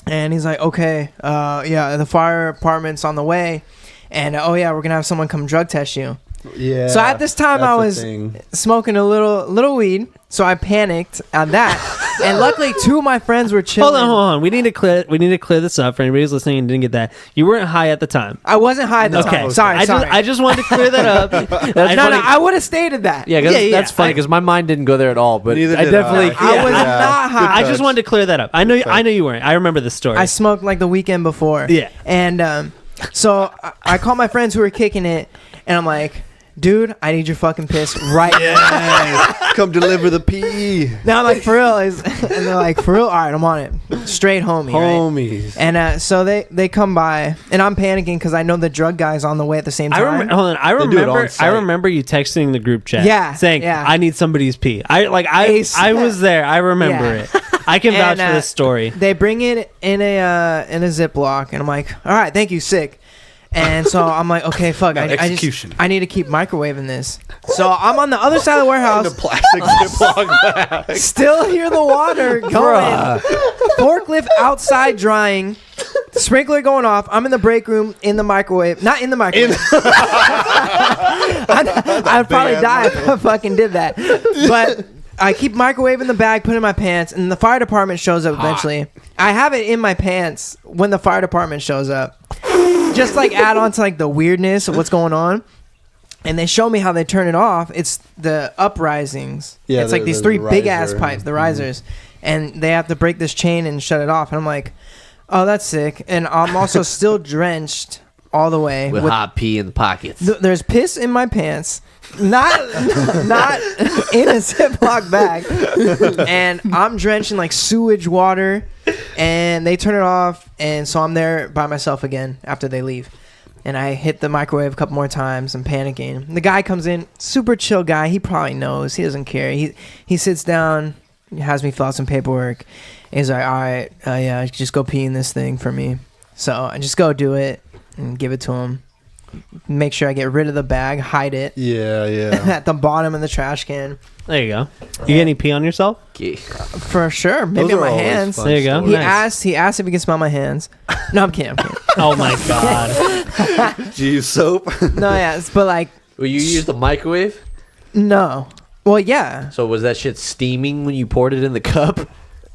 and he's like, okay, yeah, the fire department's on the way, and oh yeah, we're gonna have someone come drug test you. Yeah. So at this time, I was smoking a little weed, so I panicked on that. And luckily, two of my friends were chilling. Hold on. We need to clear this up for anybody who's listening and didn't get that. You weren't high at the time. I wasn't high at the time. Sorry. I just wanted to clear that up. I would have stated that. Yeah, that's funny because my mind didn't go there at all. But Neither I did definitely. I was not high. I just wanted to clear that up. I know you weren't. I remember the story. I smoked like the weekend before. Yeah. And so I call my friends who were kicking it, and I'm like, dude, I need your fucking piss right now. Come deliver the PE. Now I'm like, for real? And they're like, for real? All right, I'm on it. Straight homie, right? Homies. And so they come by, and I'm panicking because I know the drug guy's on the way at the same time. I do it on remember. site. I remember you texting the group chat. Yeah, saying yeah. I need somebody's pee. I was there. I remember Yeah. it. I can vouch And, for this story. They bring it in a Ziploc, and I'm like, all right, thank you, sick. And so I'm like, okay, fuck. Execution. I need to keep microwaving this. So I'm on the other side of the warehouse. The plastic Ziploc bag. Still hear the water going. Forklift outside drying. Sprinkler going off. I'm in the break room in the microwave. Not in the microwave. I'd probably die if I fucking did that. But I keep microwaving the bag, put it in my pants, and the fire department shows up eventually. I have it in my pants when the fire department shows up. Just like add on to like the weirdness of what's going on. And they show me how they turn it off. It's the uprisings. Yeah, it's like these three big ass pipes, the risers. And they have to break this chain and shut it off. And I'm like, oh, that's sick. And I'm also still drenched all the way. with hot pee in the pockets. There's piss in my pants. Not in a Ziploc bag. And I'm drenched in like sewage water. And they turn it off. And so I'm there by myself again after they leave. And I hit the microwave a couple more times. I'm panicking. The guy comes in, super chill guy. He probably knows. He doesn't care. He sits down, has me fill out some paperwork. He's like, all right, yeah, just go pee in this thing for me. So I just go do it and give it to him. Make sure I get rid of the bag, hide it Yeah. at the bottom of the trash can. There you go. You get any pee on yourself? For sure. Maybe Those on are my always hands. fun There you go. stories. He asked if he can smell my hands. No, I'm kidding. Oh my god. Do you use soap? No, yeah, but like, Well, you used the microwave? no. Well, yeah. So was that shit steaming when you poured it in the cup?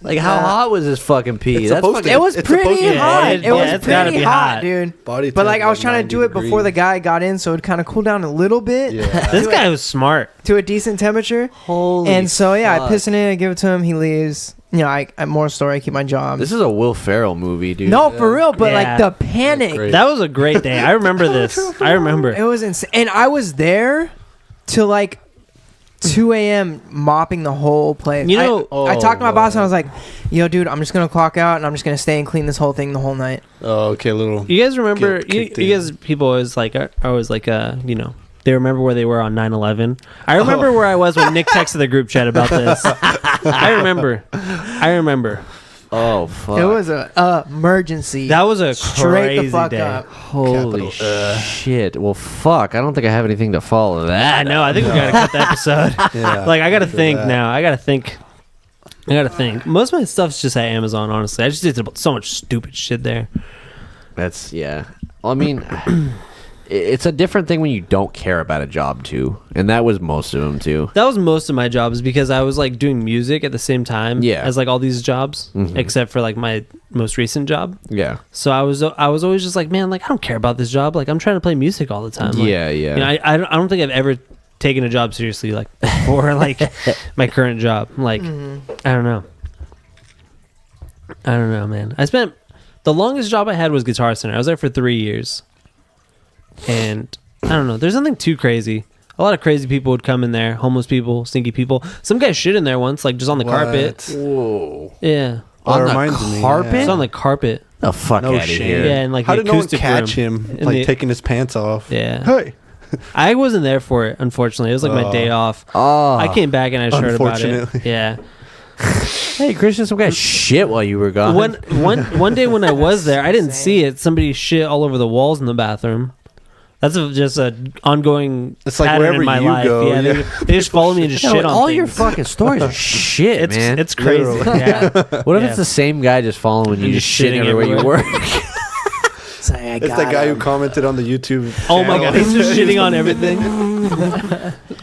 Like, how Yeah. hot was this fucking pee? It's That's supposed fucking... It was It's supposed pretty to be hot. hot. It Yeah, was it's gotta pretty be hot, hot. dude. Body But like, temp I was like trying to 90 do it before the degrees. guy got in, so it kind of cool down a little bit Yeah. This guy was smart. to a decent temperature. Holy And so yeah, I fuck. piss in it, I give it to him, he leaves. You know, I more story, I keep my job. This is a Will Ferrell movie, dude. No, for real, but Yeah. like the panic. Great. That was a great day. I remember this. I remember. It was insane. And I was there till like 2 a.m. mopping the whole place. You know- I talked to my boss and I wow. was like, yo, dude, I'm just going to clock out and I'm just going to stay and clean this whole thing the whole night. Oh, okay, little. You guys remember? Guilt You kicked in. guys, people always like are always like you know, they remember where they were on 9/11. I remember where I was when Nick texted the group chat about this. I remember. Oh, fuck. It was a emergency. That was a straight crazy the fuck day. up. Holy Capital, shit. Well, fuck. I don't think I have anything to follow that. I know. I think we gotta cut the episode. Yeah. Like I gotta After think that. now. I gotta think. Most of my stuff's just at Amazon. Honestly, I just did so much stupid shit there. That's, yeah. Well, I mean, it's a different thing when you don't care about a job, too. And that was most of them, too. That was most of my jobs because I was like doing music at the same time Yeah. as like all these jobs, Mhm. except for like my most recent job. Yeah. So I was always just like, man, like I don't care about this job. Like I'm trying to play music all the time. Like, Yeah, yeah. You know, I don't think I've ever taken a job seriously like for like my current job. Like I don't know, man. I spent the longest job I had was Guitar Center. I was there for 3 years, and I don't know. There's nothing too crazy. A lot of crazy people would come in there, homeless people, stinky people. Some guy shit in there once, like just on the carpet. Whoa. Yeah, Oh, On that the reminds me, carpet? yeah. it's on the carpet. The fuck No out of shame. here. Yeah, and like How the did no one acoustic catch room. him, In like the- taking his pants off? Yeah. Hey. I wasn't there for it, unfortunately. It was like my day off. Oh. I came back and I just heard about it. Unfortunately. Yeah. Hey, Christian, some guy shit while you were gone. One day when I was there, I didn't see it. Somebody shit all over the walls in the bathroom. That's just an ongoing It's like pattern wherever in my you go. go, Yeah, yeah. They just follow me and just Yeah, shit on all things. your fucking stories are shit, it's, man. It's crazy. Literally. Yeah. What if Yeah. it's the same guy just following you, You're just just shitting shitting everywhere you everywhere. work? It's like, I It's got that guy who him. commented on the YouTube. Oh my god, channel. he's just shitting on everything.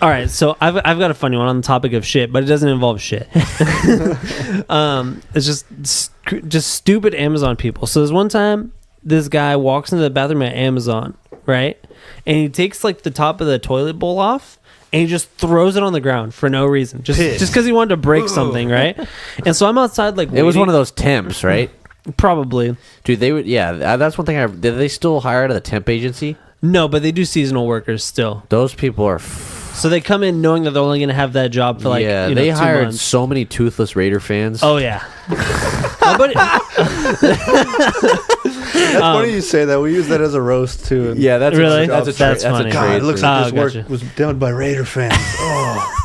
All right, so I've got a funny one on the topic of shit, but it doesn't involve shit. It's just stupid Amazon people. So there's one time this guy walks into the bathroom at Amazon, right? And he takes like the top of the toilet bowl off and he just throws it on the ground for no reason. Just Pissed. because he wanted to break something, right? And so I'm outside like It was waiting- one of those temps, right? probably. Dude, they would, yeah, that's one thing did they still hire out of the temp agency? No, but they do seasonal workers still. Those people are, So they come in knowing that they're only going to have that job for like yeah, you know, they 2 hired months. so many toothless Raider fans. Oh yeah. But That's funny you say that. We use that as a roast too. And yeah, that's Really? that's That's a funny. God, trade it looks thing. like Oh, this work gotcha. was done by Raider fans. Oh,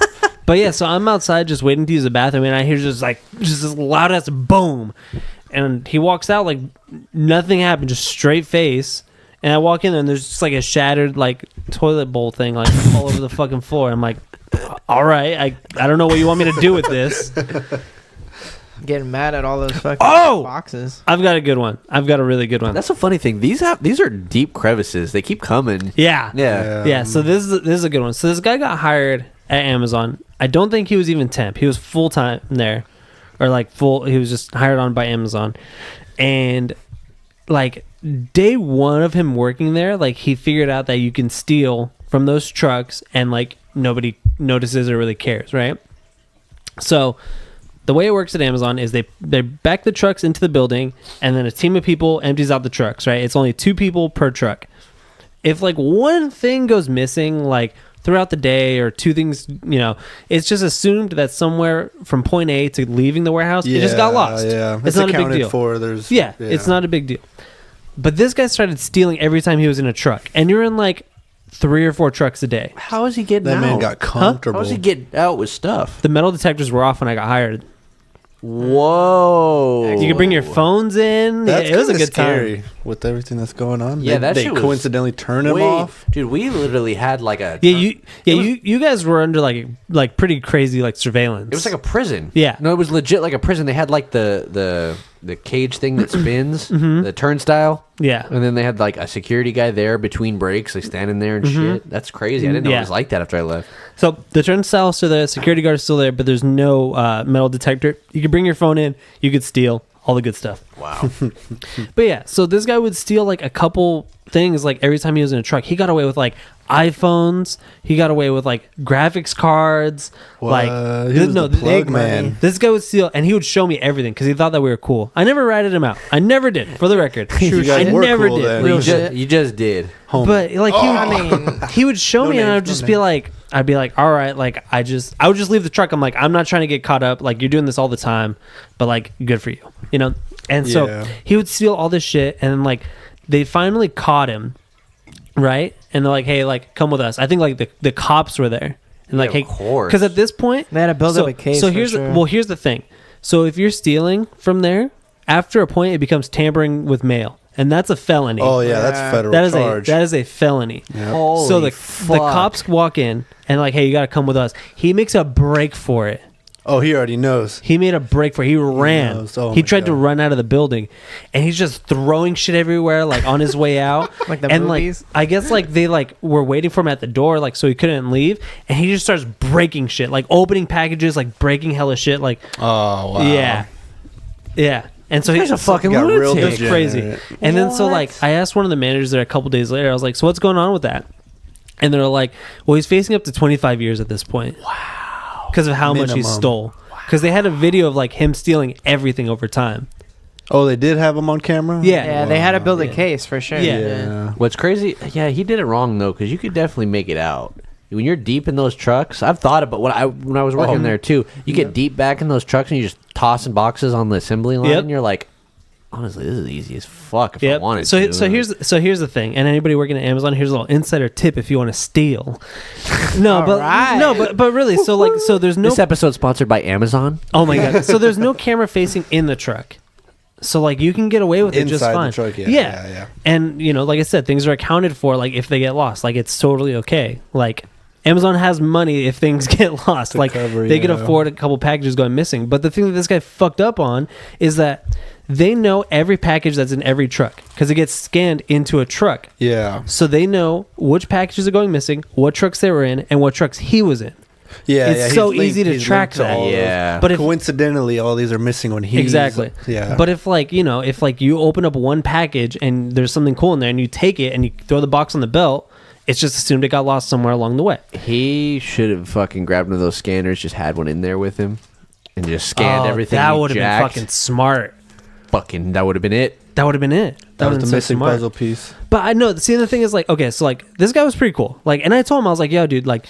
But yeah, so I'm outside just waiting to use the bathroom, and I hear just this loud ass boom, and he walks out like nothing happened, just straight face. And I walk in there and there's just like a shattered like toilet bowl thing like all over the fucking floor. I'm like, all right, I don't know what you want me to do with this. Getting mad at all those fucking Oh! boxes. I've got a good one. I've got a really good one. That's a funny thing. These are deep crevices. They keep coming. Yeah. Yeah. Yeah, so this is a good one. So this guy got hired at Amazon. I don't think he was even temp. He was full time there, or like full. He was just hired on by Amazon, and like day one of him working there, like he figured out that you can steal from those trucks, and like nobody notices or really cares, right? So the way it works at Amazon is they back the trucks into the building, and then a team of people empties out the trucks, right? It's only 2 people per truck. If like one thing goes missing, like throughout the day, or 2 things, you know, it's just assumed that somewhere from point A to leaving the warehouse, it just got lost. Yeah, It's not a big accounted deal. for. There's It's not a big deal. But this guy started stealing every time he was in a truck, and you're in like 3 or 4 trucks a day. How is he getting That out? man got comfortable. How is he getting out with stuff? The metal detectors were off when I got hired. Whoa. You could bring your phones in. That's Yeah, it was a kinda good scary time. with everything that's going on. Yeah, that they shit was coincidentally turn him Wait, off. dude, we literally had like a You guys were under like pretty crazy like surveillance. it was like a prison. Yeah. No, it was legit like a prison. They had like the cage thing that spins, the turnstile. Yeah. And then they had like a security guy there between breaks, like standing there and shit. That's crazy. I didn't know Yeah. it was like that after I left. So the turnstile is still there, security guard is still there, but there's no metal detector. You could bring your phone in, you could steal all the good stuff. Wow. But yeah, so this guy would steal like a couple things like every time he was in a truck. He got away with like iPhones. He got away with like graphics cards. Like He was the plug big man. money. this guy would steal, and he would show me everything because he thought that we were cool. I never ratted him out. I never did, for the record. You guys I were never cool did. then. Real you, shit. you just did. Homie. But like he would, I mean, he would show No me, and I would names, just no be names. like, I'd be like, all right, like I would just leave the truck. I'm like, I'm not trying to get caught up. Like you're doing this all the time, but like good for you, you know. And so Yeah. he would steal all this shit, and then like they finally caught him, right? And they're like, hey, like come with us. I think like the cops were there, and like, Yeah, hey, of course. because at this point they had to build so, up a case. so for here's sure. here's the thing. So if you're stealing from there, after a point, it becomes tampering with mail, and that's a felony. Oh yeah, that's Yeah. federal That is charge. that is a felony. Yep. Holy So the fuck. cops walk in and like, hey, you got to come with us. He makes a break for it. Oh, he already knows. He made a break for it. He ran. knows. Oh he my tried to God. run out of the building, and he's just throwing shit everywhere, like on his way out. Like the and movies? like, I guess like they like were waiting for him at the door, like so he couldn't leave, and he just starts breaking shit, like opening packages, like breaking hella shit, like Oh wow. yeah, yeah. And so He's a fucking Got real lunatic. it was crazy. degenerate. And then so What? like I asked one of the managers there a couple days later. I was like, "So what's going on with that?" And they're like, "Well, he's facing up to 25 years at this point." Wow. Because of how much he Minimum. stole. Because they had a video of like him stealing everything over time. Oh, they did have him on camera. Yeah. yeah, they had to build a Yeah. case for sure. Yeah. Yeah. What's crazy? Yeah, he did it wrong though, because you could definitely make it out. When you're deep in those trucks, I've thought about when I was working there too. You get deep back in those trucks and you just tossing boxes on the assembly line. Yep. And you're like, honestly, this is easy as fuck if I Yep. wanted So to. so here's the thing. And anybody working at Amazon, here's a little insider tip if you want to steal. No, All but right. no, but really, so there's no This episode sponsored by Amazon. Oh my god. So there's no camera facing in the truck. So like you can get away with it just Inside the fine. truck, yeah. And you know, like I said, things are accounted for like if they get lost. Like it's totally okay. Like Amazon has money if things get lost. To Like cover, they can yeah. afford a couple packages going missing. But the thing that this guy fucked up on is that they know every package that's in every truck because it gets scanned into a truck. Yeah. So they know which packages are going missing, what trucks they were in, and what trucks he was in. Yeah. It's yeah, so he's easy to he's track linked to that. all those. Yeah. But if Coincidentally, all these are missing when he's exactly, Yeah. But if like if like you open up one package and there's something cool in there and you take it and you throw the box on the belt, it's just assumed it got lost somewhere along the way. He should have fucking grabbed one of those scanners, just had one in there with him, and just scanned everything. That he would have been jacked. fucking smart. Fucking, that would have been it. That would have been it. that was would've the been so missing smart. puzzle piece. But I know. See, the thing is, like, okay, so like this guy was pretty cool. Like, and I told him I was like, yo, dude, like,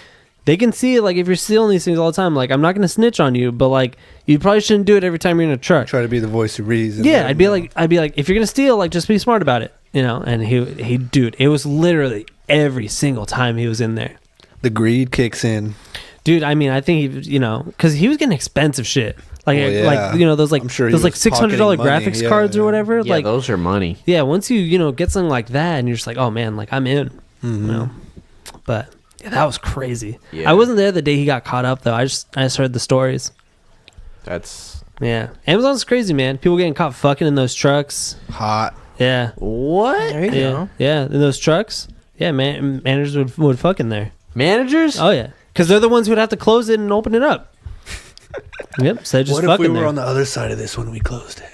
they can see it. Like, if you're stealing these things all the time, like, I'm not gonna snitch on you, but like, you probably shouldn't do it every time you're in a truck. Try to be the voice of reason. Yeah, I'd be like, if you're gonna steal, like, just be smart about it, you know. And he, dude, it was literally every single time he was in there. the greed kicks in. Dude, I mean, I think he, because he was getting expensive shit, like, Oh, yeah. like those like I'm sure he those like was $600 pocketing money. graphics Yeah, cards or yeah. whatever. Yeah, Like, those are money. yeah, once you get something like that, and you're just like, oh man, like I'm in, you know. But yeah, that was crazy. Yeah. I wasn't there the day he got caught up though. I just heard the stories. That's Yeah, Amazon's crazy, man. People getting caught fucking in those trucks. Hot. Yeah, what? There you yeah, go. yeah. In those trucks. Yeah, man. Managers would fuck in there. Managers? Oh yeah, because they're the ones who'd have to close it and open it up. Yep. So they just What fuck if we in were there. on the other side of this when we closed it?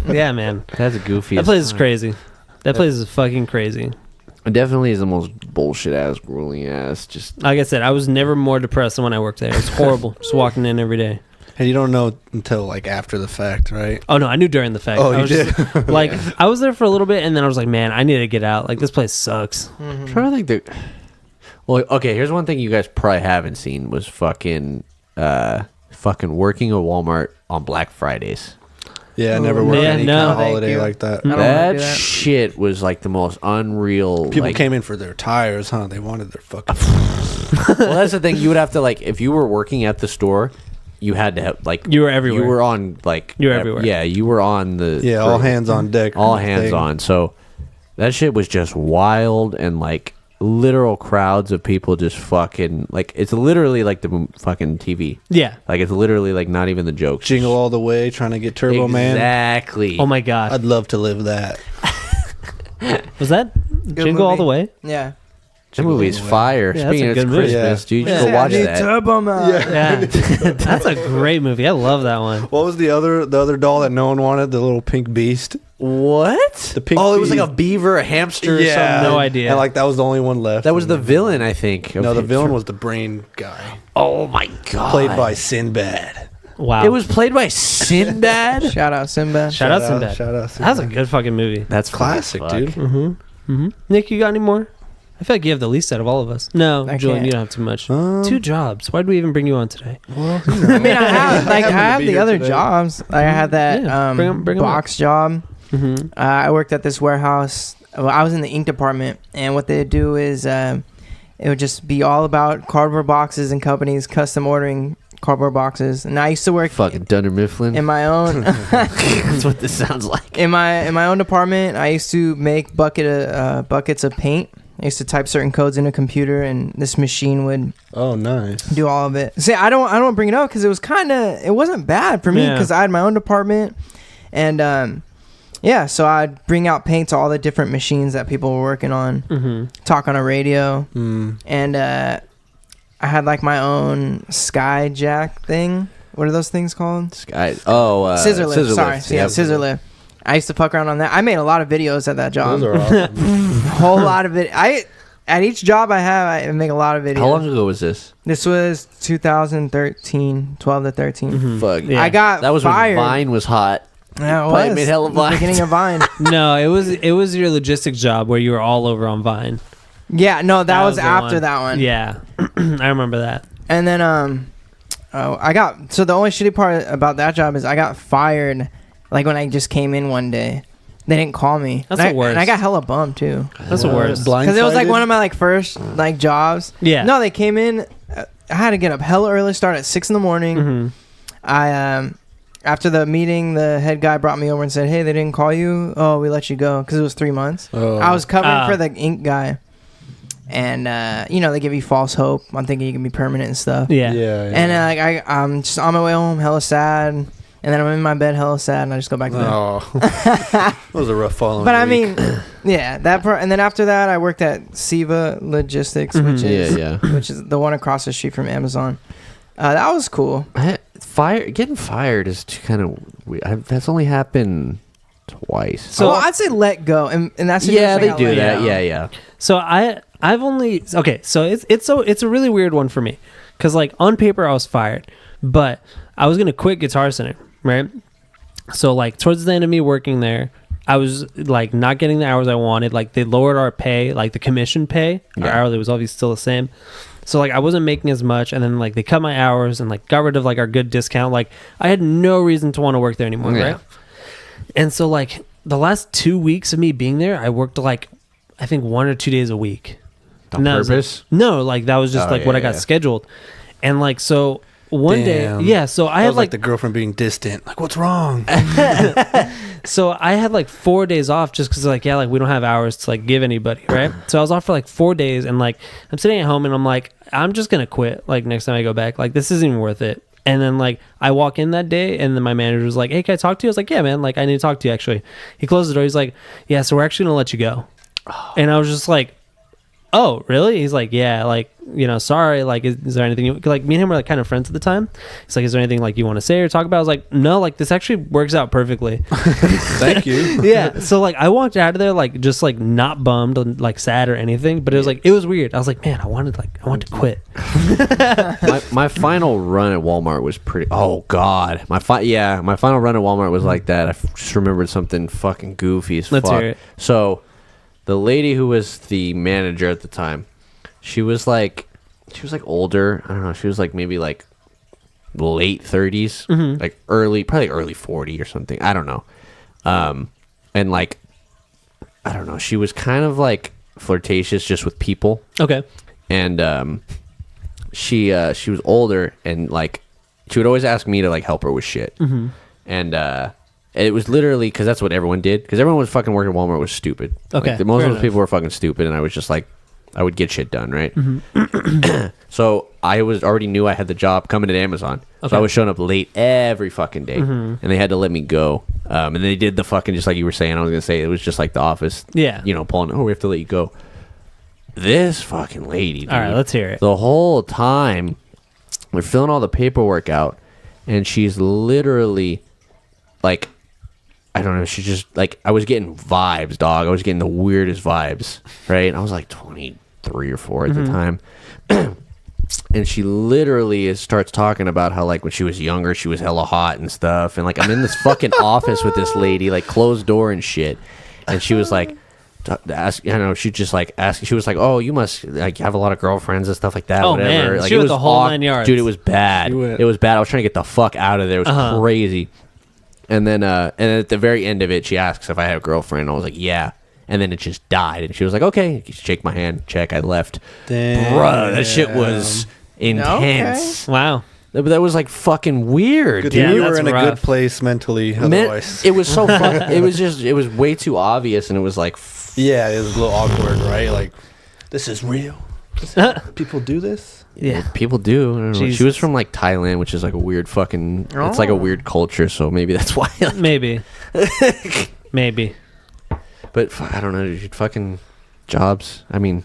Yeah, man. That's goofy. That as place is fuck. crazy. That place is fucking crazy. It definitely is the most bullshit ass, grueling ass. Just Like I said, I was never more depressed than when I worked there. It's horrible. Just walking in every day. And you don't know until like after the fact, right? Oh no, I knew during the fact. Oh, I you was did? just- like I was there for a little bit, and then I was like, man, I need to get out. Like this place sucks. I'm trying to think that. Well, okay. Here's one thing you guys probably haven't seen was fucking working at Walmart on Black Fridays. Yeah, I never worked yeah, any no. kind of Thank holiday you. like that. I don't wanna That do that. shit was like the most unreal. People like, came in for their tires, huh? They wanted their fucking. Well, that's the thing. You would have to like if you were working at the store, you had to have like You were everywhere. You were on like You were everywhere. Yeah, you were on the all hands on deck. all kind of hands thing. on. So that shit was just wild and like literal crowds of people just fucking like it's literally like the fucking TV. Yeah. Like it's literally like not even the jokes. Jingle all the way, trying to get Turbo Man. Exactly. Oh my god. I'd love to live that. Was that Jingle All the Way? Yeah. That movie's fire. Yeah, that's Speaking a of good movie. Christmas, dude, you Yeah. should go watch I need that. Turbo Man. Yeah. That's a great movie. I love that one. What was the other doll that no one wanted? The little pink beast. What? The pink it was like beast. a beaver, a hamster, or Yeah, something. No idea. And like that was the only one left. That was the villain, I think. No, the villain was the brain guy, Oh my god! played by Sinbad. Wow. It was played by Sinbad. Shout out Simba. Shout out Sinbad. Shout out. That's a good fucking movie. That's classic, fuck. dude. Nick, you got any more? I feel like you have the least out of all of us. No, I Julian, can't. you don't have too much. 2 jobs. Why did we even bring you on today? Well, I mean, I have I happened to I have be the here other today. jobs. Like I had that Yeah, bring 'em box job. Mm-hmm. I worked at this warehouse. Well, I was in the ink department, and what they do is it would just be all about cardboard boxes and companies custom ordering cardboard boxes. And I used to work Fucking Dunder Mifflin. in my own That's what this sounds like. in my own department. I used to make buckets of paint. I used to type certain codes in a computer, and this machine would Oh, nice. do all of it. See, I don't bring it up because it wasn't bad for me Yeah. because I had my own department, and yeah, so I'd bring out paint to all the different machines that people were working on, Mm-hmm. talk on a radio, Mm. and I had like my own sky jack thing. What are those things called? Sky. Scissor lift. Sorry, lifts, yeah, yep. scissor lift. I used to fuck around on that. I made a lot of videos at that job. Those are awesome. A whole lot of it. At each job I have, I make a lot of videos. How long ago was this? This was 2013, 12 to 13. Mm-hmm. Fuck. Yeah. I got That was fired. when Vine was hot. Yeah, it Probably was. made hella The Vines. beginning of Vine. No, it was your logistics job where you were all over on Vine. Yeah, no, that was the after that one. Yeah, I remember that. And then so the only shitty part about that job is I got fired like when I just came in one day. They didn't call me. That's and the worst. And I got hella bummed too. That's the worst. Because it was like Blindsided? one of my like first like jobs. Yeah. No, they came in. I had to get up hella early, start at 6 in the morning. Mm-hmm. I after the meeting, the head guy brought me over and said, "Hey, they didn't call you. Oh, we let you go because it was 3 months." Oh. I was covering for the ink guy, and they give you false hope. I'm thinking you can be permanent and stuff. Yeah. And I'm just on my way home, hella sad, and then I'm in my bed, hella sad, and I just go back to bed. Oh, that was a rough following. But I week. mean, yeah, that part. And then after that, I worked at Siva Logistics, Mhm. which is the one across the street from Amazon. That was cool. Getting fired is kind of weird. That's only happened twice. So- I'd say let go, and that's yeah, they do let that. go. Yeah. So I've only so it's a really weird one for me because like on paper I was fired, but I was gonna quit Guitar Center, right? So like towards the end of me working there, I was like not getting the hours I wanted. Like they lowered our pay, like the commission pay. Our Yeah. hourly was obviously still the same. So like I wasn't making as much, and then like they cut my hours and like got rid of like our good discount. Like I had no reason to want to work there anymore, Yeah. right? And so like the last 2 weeks of me being there, I worked like I think 1 or 2 days a week. On And that was, purpose? no, like that was just Oh, like what I got yeah. scheduled, and like so one Damn. day, yeah. So I That had was like like the girlfriend being distant. Like, what's wrong? so I had like 4 days off just because like yeah, like we don't have hours to like give anybody, right? So I was off for like 4 days, and like I'm sitting at home and I'm like I'm just gonna quit like next time I go back. Like this isn't even worth it. And then like I walk in that day, and then my manager was like, "Hey, can I talk to you?" I was like, "Yeah, man. Like I need to talk to you." Actually, he closed the door. He's like, "Yeah, so we're actually gonna let you go." And I was just like, "Oh, really?" He's like, "Yeah, like sorry. Like, is there anything like me and him were like kind of friends at the time?" He's like, "Is there anything like you want to say or talk about?" I was like, "No, like this actually works out perfectly." Thank you. Yeah. So like I walked out of there like just like not bummed and like sad or anything, but it was like it was weird. I was like, man, I wanted to quit. my final run at Walmart was pretty. Oh God, my final run at Walmart was like that. I just remembered something fucking goofy as Let's fuck. hear it. So, the lady who was the manager at the time, she was like older. I don't know. She was like maybe like late 30s, like probably early 40 or something. I don't know. And like, I don't know. She was kind of like flirtatious just with people. Okay. And she was older, and like she would always ask me to like help her with shit. And it was literally because that's what everyone did, because everyone was fucking working at Walmart was stupid. Okay, like, most fair of those people were fucking stupid, and I was just like, I would get shit done, right? So I already knew I had the job coming at Amazon. Okay. So I was showing up late every fucking day, and they had to let me go. And they did the fucking, just like you were saying, I was gonna say, it was just like The Office. Yeah. You know, pulling, oh, we have to let you go. This fucking lady, dude, All right, let's hear it. the whole time we're filling all the paperwork out, and she's literally like, I don't know, she's just like, I was getting vibes, dog. I was getting the weirdest vibes, right? I was like 23 or 4 at the time. And she literally starts talking about how, like, when she was younger, she was hella hot and stuff. And, like, I'm in this fucking office with this lady, like, closed door and shit. And she was like, she just like asked, she was like, oh, you must like have a lot of girlfriends and stuff like that. Oh, whatever. man. Like, She it went was the whole 9 yards. Dude, it was bad. She went- It was bad. I was trying to get the fuck out of there. It was crazy. And then at the very end of it, she asks if I had a girlfriend. I was like, yeah. And then it just died. And she was like, okay. You shake my hand. Check. I left. Damn. Bruh, that shit was intense. Wow. That was like fucking weird. Good dude. Yeah, thing you were that's in a rough. good place mentally. Man, Otherwise, it was so fun. It was way too obvious, and it was like, yeah, it was a little awkward, right? Like, this is real. People do this. Yeah. people do. I don't know. She was Jesus. from like Thailand, which is like a weird fucking. It's like a weird culture, so maybe that's why. Like, Maybe. Maybe. but I don't know, dude. Fucking jobs. I mean,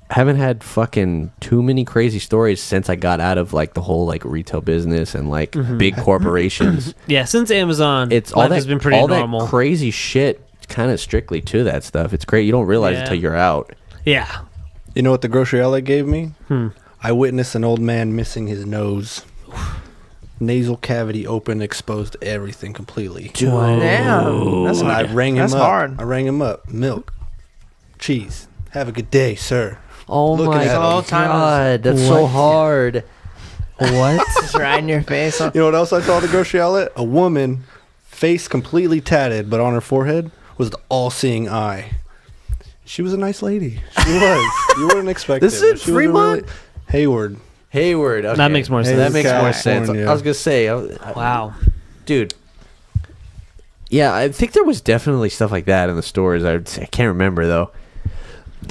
I haven't had fucking too many crazy stories since I got out of like the whole like retail business and like big corporations. Yeah, since Amazon, It's all life that has been pretty all normal. that crazy shit. Kind of strictly to that stuff. It's great. You don't realize it Yeah. until you're out. Yeah. You know what the grocery outlet gave me? I witnessed an old man missing his nose. Nasal cavity open, exposed to everything completely. Damn, that's And I rang him that's up. hard. I rang him up. Milk, cheese. Have a good day, sir. Oh Looking my at him. god, that's so hard. What? Just right in your face. You know what else I saw at the grocery outlet? A woman, face completely tatted, but on her forehead was the all-seeing eye. She was a nice lady. She was. You wouldn't expect This it. is in but she was a Fremont? Hayward. Hayward. Okay. That makes more sense. That makes more sense. California. I was gonna say, Wow. dude. Yeah, I think there was definitely stuff like that in the stores. I can't remember though.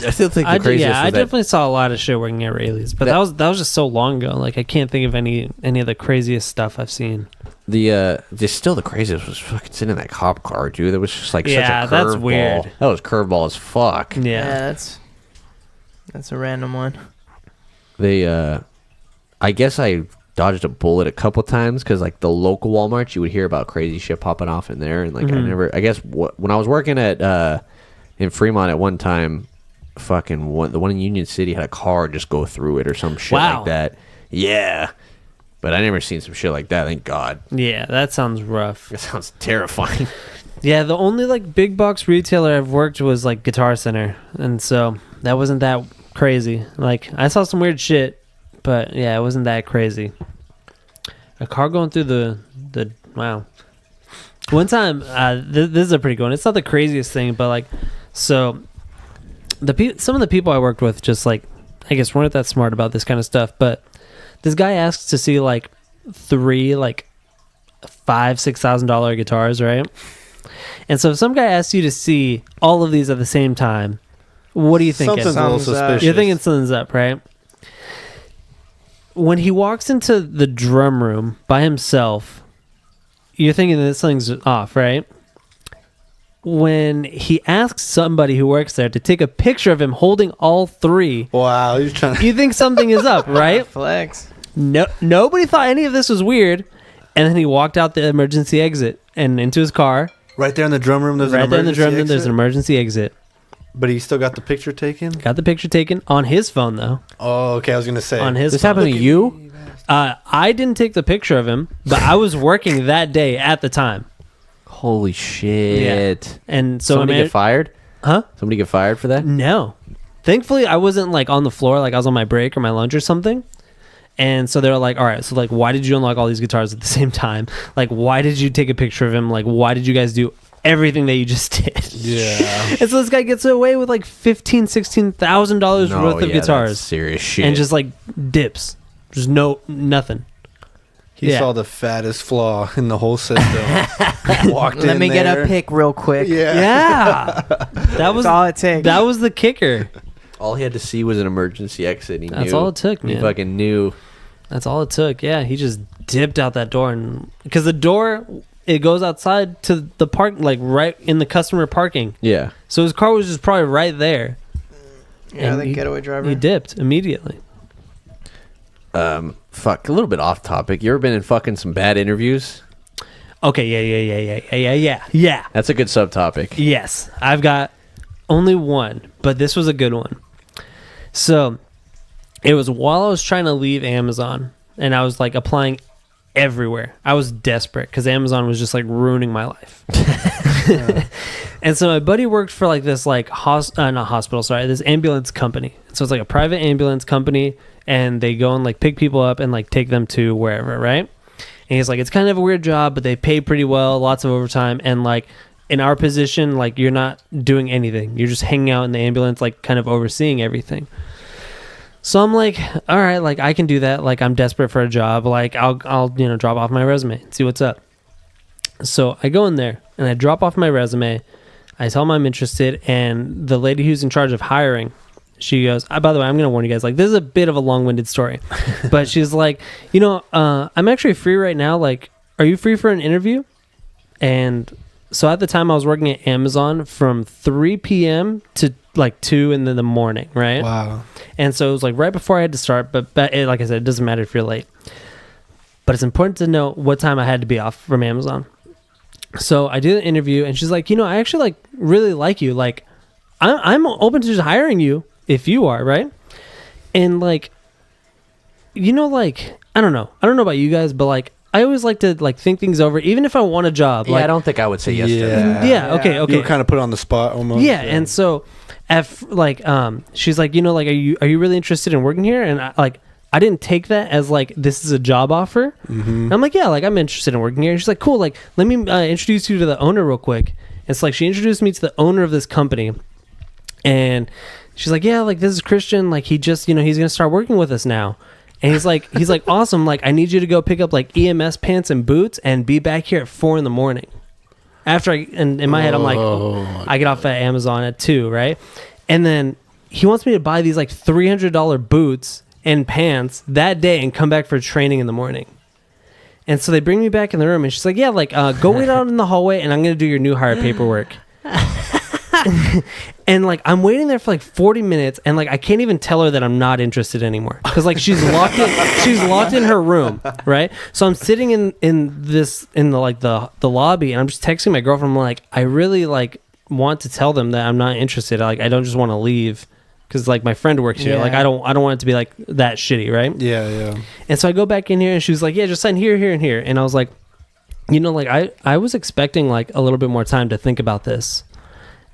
I still think the craziest. I was that- definitely saw a lot of shit working at Rayleigh's, but that was just so long ago. Like I can't think of any of the craziest stuff I've seen. Still the craziest was fucking sitting in that cop car, dude. That was just like Yeah, such a that's curveball. weird. That was curveball as fuck. Yeah. Yeah, that's a random one. I guess I dodged a bullet a couple times because like the local Walmart, you would hear about crazy shit popping off in there, and like I guess when I was working at in Fremont at one time, fucking the one in Union City had a car just go through it or some shit Wow. like that. Yeah, but I never seen some shit like that. Thank God. Yeah, that sounds rough. That sounds terrifying. Yeah, the only like big box retailer I've worked was like Guitar Center, and so that wasn't that crazy. Like I saw some weird shit, but yeah, it wasn't that crazy. A car going through the wow. One time, this is a pretty good one. It's not the craziest thing, but like, so some of the people I worked with just like, I guess weren't that smart about this kind of stuff. But this guy asks to see like 3 like $5,000-$6,000 guitars, right? And so if some guy asks you to see all of these at the same time, what do you think? Something's a little Sounds, suspicious. You're thinking something's up, right? When he walks into the drum room by himself, you're thinking that something's off, right? When he asks somebody who works there to take a picture of him holding all 3, Wow, you're trying to... you think something is up, right? Flex. No, nobody thought any of this was weird. And then he walked out the emergency exit and into his car. Right there in the drum room, there's Right an there in the emergency drum room, there's exit? an emergency exit. But he still got the picture taken? Got the picture taken on his phone, though. Oh, okay, I was going to say. On his This phone. happened to you? I didn't take the picture of him, but I was working that day at the time. Holy shit! And so Somebody get fired? Huh? Somebody get fired for that? No. Thankfully, I wasn't like on the floor, like I was on my break or my lunch or something. And so they were like, all right, so like, why did you unlock all these guitars at the same time? Like, why did you take a picture of him? Like, why did you guys do everything that you just did? Yeah. And so this guy gets away with like $15,000-$16,000 worth of yeah, guitars that's serious shit. and just like dips. Just nothing. He Yeah. saw the fattest flaw in the whole system. Walked Let in me get there. a pic real quick. Yeah. That was That's all it takes. that was the kicker. All he had to see was an emergency exit. He That's knew. all it took, He man. fucking knew. That's all it took. Yeah, he just dipped out that door, and because the door it goes outside to the park, like right in the customer parking. Yeah. So his car was just probably right there. Yeah, And the getaway driver. He dipped immediately. Fuck. A little bit off topic. You ever been in fucking some bad interviews? Okay, yeah. That's a good subtopic. Yes, I've got only one, but this was a good one. So it was while I was trying to leave Amazon, and I was like applying everywhere. I was desperate because Amazon was just like ruining my life. And so my buddy worked for like this like not hospital, sorry, this ambulance company. So it's like a private ambulance company, and they go and like pick people up and like take them to wherever, right? And he's like, it's kind of a weird job, but they pay pretty well, lots of overtime, and like in our position, like you're not doing anything. You're just hanging out in the ambulance, like kind of overseeing everything. So I'm like, all right, like I can do that. Like I'm desperate for a job. Like I'll drop off my resume and see what's up. So I go in there and I drop off my resume. I tell them I'm interested, and the lady who's in charge of hiring, she goes, by the way, I'm going to warn you guys, like this is a bit of a long-winded story, but she's like, I'm actually free right now. Like, are you free for an interview? And so at the time I was working at Amazon from 3 p.m. to like 2 in the morning, right? Wow. And so it was like right before I had to start, but like I said, it doesn't matter if you're late. But it's important to know what time I had to be off from Amazon. So I do the interview, and she's like, I actually like really like you. Like, I'm open to just hiring you if you are, right? And like, like I don't know about you guys, but like I always like to like think things over, even if I want a job. Yeah, like, I don't think I would say yes to that. Yeah. Okay. You were kind of put on the spot almost. Yeah, and so, she's like, like, are you really interested in working here? And I didn't take that as like this is a job offer. Mm-hmm. I'm like, yeah, like I'm interested in working here. And she's like, cool, like let me introduce you to the owner real quick. And it's like she introduced me to the owner of this company, and she's like, yeah, like this is Christian. Like he just, he's gonna start working with us now. And he's like, awesome. Like I need you to go pick up like EMS pants and boots and be back here at 4 a.m. After and in my head, I'm like, I get off at Amazon at 2, right? And then he wants me to buy these like $300 boots and pants that day and come back for training in the morning. And so they bring me back in the room, and she's like, yeah, like go wait out in the hallway, and I'm going to do your new hire paperwork. And like I'm waiting there for like 40 minutes, and like I can't even tell her that I'm not interested anymore, because like she's locked in her room, right? So I'm sitting in the lobby, and I'm just texting my girlfriend. I'm like, I really like want to tell them that I'm not interested. Like I don't just want to leave because like my friend works here. Yeah. Like I don't want it to be like that shitty, right? Yeah. And so I go back in here, and she was like, yeah, just sign here, here, and here. And I was like, like I was expecting like a little bit more time to think about this.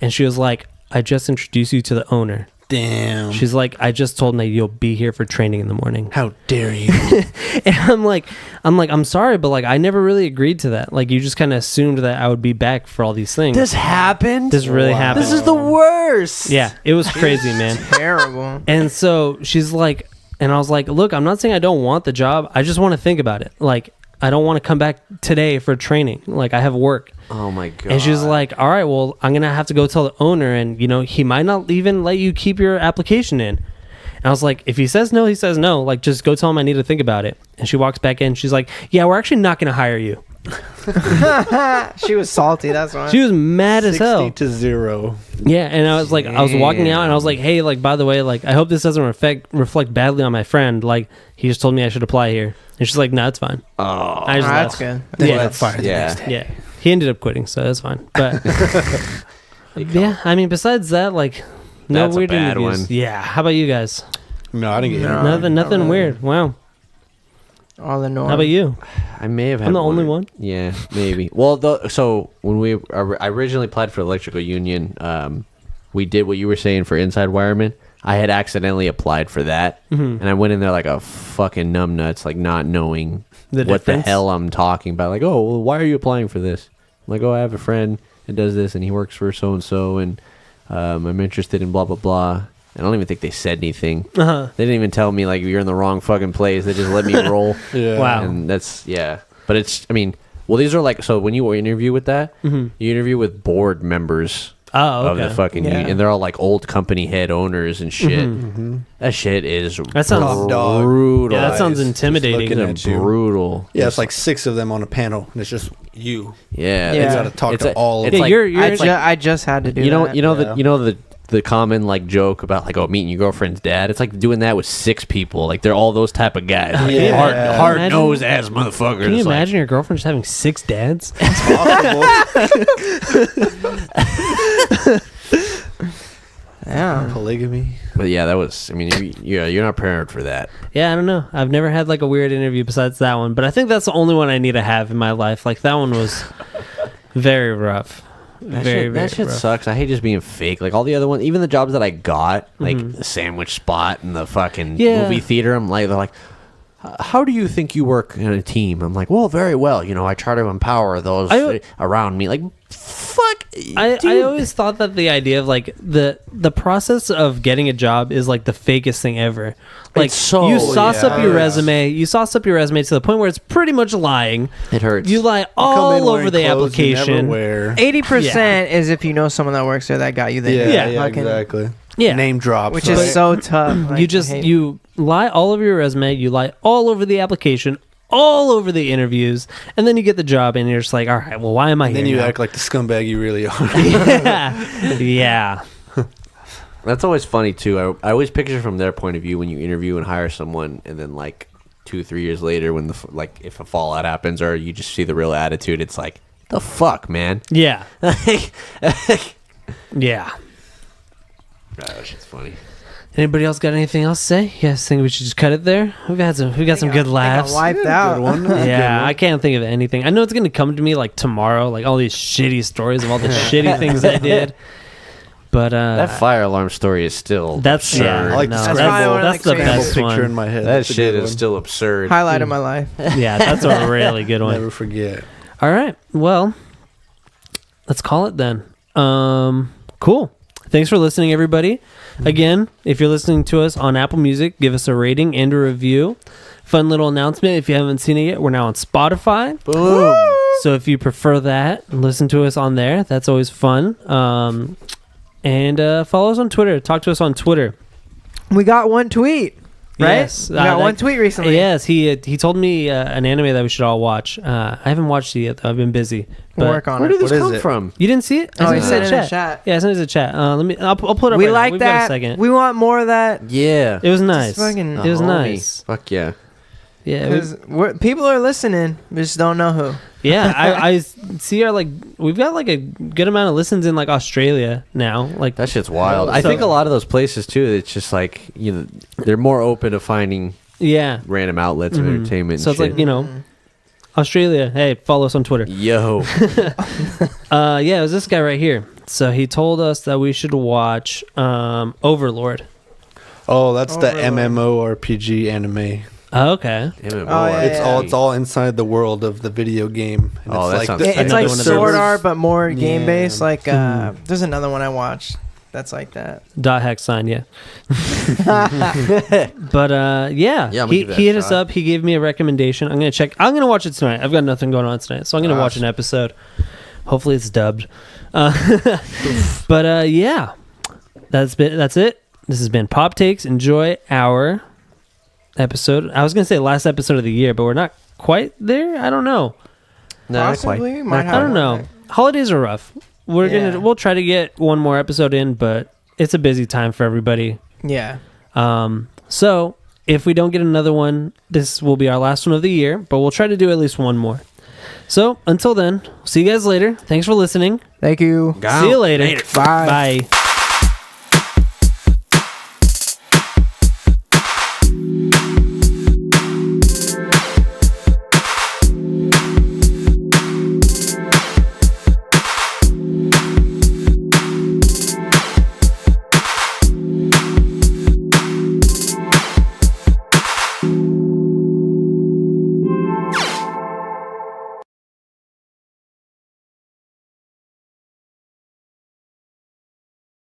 And she was like, I just introduced you to the owner. Damn. She's like, I just told him that you'll be here for training in the morning. How dare you? And I'm sorry, but like I never really agreed to that. Like you just kind of assumed that I would be back for all these things. This happened? This really Wow. happened. This is the worst. Yeah, it was crazy, man. Terrible. And so she's like, and I was like, look, I'm not saying I don't want the job. I just want to think about it. Like, I don't want to come back today for training. Like, I have work. Oh my god. And she was like, all right, well, I'm going to have to go tell the owner, and, he might not even let you keep your application in. And I was like, if he says no, he says no. Like, just go tell him I need to think about it. And she walks back in. She's like, yeah, we're actually not going to hire you. She was salty, that's why. She was mad as hell. 60-0. Yeah, and I was like, I was walking out, and I was like, hey, like, by the way, like, I hope this doesn't reflect badly on my friend. Like, he just told me I should apply here. And she's like, no, it's fine. Oh. I just that's left. good. Yeah. Got fired the Yeah. next day. Yeah. He ended up quitting, so that's fine. But yeah, I mean, besides that, like, no That's a weird bad interviews. one. Yeah. How about you guys? No, I didn't get No. it. Nothing really. weird. Wow. All the norm. How about you? I may have had I'm the only one? Yeah, maybe. Well, so when I originally applied for electrical union, we did what you were saying for inside wireman. I had accidentally applied for that, and I went in there like a fucking numbnuts, like not knowing The what the difference? hell I'm talking about. Like, oh, well, why are you applying for this? I'm like, oh, I have a friend that does this, and he works for so and so, and I'm interested in blah blah blah. I don't even think they said anything. Uh-huh. They didn't even tell me like you're in the wrong fucking place. They just let me roll. Yeah. Wow. And that's But it's, I mean, well, these are like, so when you interview with that, you interview with board members Oh, of okay. the fucking, Yeah. and they're all like old company head owners and shit. That shit is That sounds brutal. Yeah, that sounds Just intimidating. looking It's at you. brutal. Yeah, it's like 6 of them on a panel, and it's just you. Yeah, Yeah. You got to talk It's to a- all of it's Yeah, them. like- you're it's like- I just had to do you know, that. you know Yeah. the, you know the common like joke about like, oh, meeting your girlfriend's dad. It's like doing that with 6 people. Like they're all those type of guys. Like, Yeah. hard Imagine- nosed ass motherfuckers. Can you Like, imagine your girlfriend just having 6 dads? Yeah. Polygamy. But yeah, that was. I mean, you're not prepared for that. Yeah, I don't know. I've never had like a weird interview besides that one, but I think that's the only one I need to have in my life. Like that one was very rough. That shit rough. sucks. I hate just being fake. Like all the other ones, even the jobs that I got, like the sandwich spot and the fucking Yeah. movie theater. I'm like, they're like, how do you think you work in a team? I'm like, well, very well. You know, I try to empower those around me. Like, fuck. I dude. always thought that the idea of like the process of getting a job is like the fakest thing ever. Like It's so- you sauce up your yeah. resume, to the point where it's pretty much lying. It hurts. You lie Come in all over wearing the clothes you never application. wear. 80% is if you know someone that works there that got you there. Yeah, Yeah. Fucking- exactly. Yeah. Name drop. Which is so tough. Like, You lie all over your resume, you lie all over the application, all over the interviews, and then you get the job and you're just like, all right, well, why am I And here then you now? act like the scumbag you really are. yeah. That's always funny too. I always picture from their point of view when you interview and hire someone, and then like 2-3 years later, when like if a fallout happens or you just see the real attitude, it's like, the fuck, man. Yeah. Like, Yeah. that shit's funny. Anybody else got anything else to say? You guys think we should just cut it there? We got some good laughs. Wiped out. Yeah, I can't think of anything. I know it's gonna come to me like tomorrow, like all these shitty stories of all the shitty things I did. But That fire alarm story is still that's absurd. yeah, I like no, the That's that's, probably one of that's the the craziest best picture one. in my head. That That's a shit good is one. still absurd. Highlight of my life. Yeah, that's a really good one. Never forget. All right, well, let's call it then. Cool. Thanks for listening, everybody. Again, if you're listening to us on Apple Music, give us a rating and a review. Fun little announcement. If you haven't seen it yet, we're now on Spotify. Boom. So if you prefer that, listen to us on there. That's always fun. And follow us on Twitter. Talk to us on Twitter. We got one tweet, right? Yes, We got that- one tweet recently. Yes, he told me an anime that we should all watch. I haven't watched it yet, though. I've been busy. We'll But work on Where it. did this What is come it? from? you didn't see it? Oh, I he sent said it in the chat. Yeah, I sent it in the chat. I'll put it up We right now. like We've got a that. second. We want more of that. Yeah. It was nice. fucking- It was Homie. nice. Fuck yeah. Yeah, Because people are listening. We just don't know who. yeah. I see our we've got like a good amount of listens in like Australia now. Like That shit's wild. So- I think a lot of those places too, it's just like, you know, they're more open to finding yeah. random outlets of entertainment. So and it's like, shit. you know, Australia. Hey, follow us on Twitter. Yo. Yeah, it was this guy right here. So he told us that we should watch Overlord. Oh, that's the Overlord. MMORPG anime. Oh, okay. yeah, It's all inside the world of the video game. And Oh, that sounds It's Another like one of Sword those. Art, but more game Yeah. based. Like there's another one I watched that's like that. Dot hex sign, yeah. But yeah, Yeah, I'm gonna he give that hit a us shot. up. He gave me a recommendation. I'm gonna check. I'm gonna watch it tonight. I've got nothing going on tonight, so I'm gonna watch an episode. Hopefully, it's dubbed. But yeah, that's it. This has been Pop Takes. Enjoy our episode. I was gonna say last episode of the year, but we're not quite there. I don't know. No, not quite. Possibly. Might Not have I don't one know. there. Holidays are rough. Yeah. We'll try to get one more episode in, but it's a busy time for everybody. Yeah. So if we don't get another one, this will be our last one of the year, but we'll try to do at least one more. So until then, see you guys later. Thanks for listening. Thank you. See you later. Bye. Bye.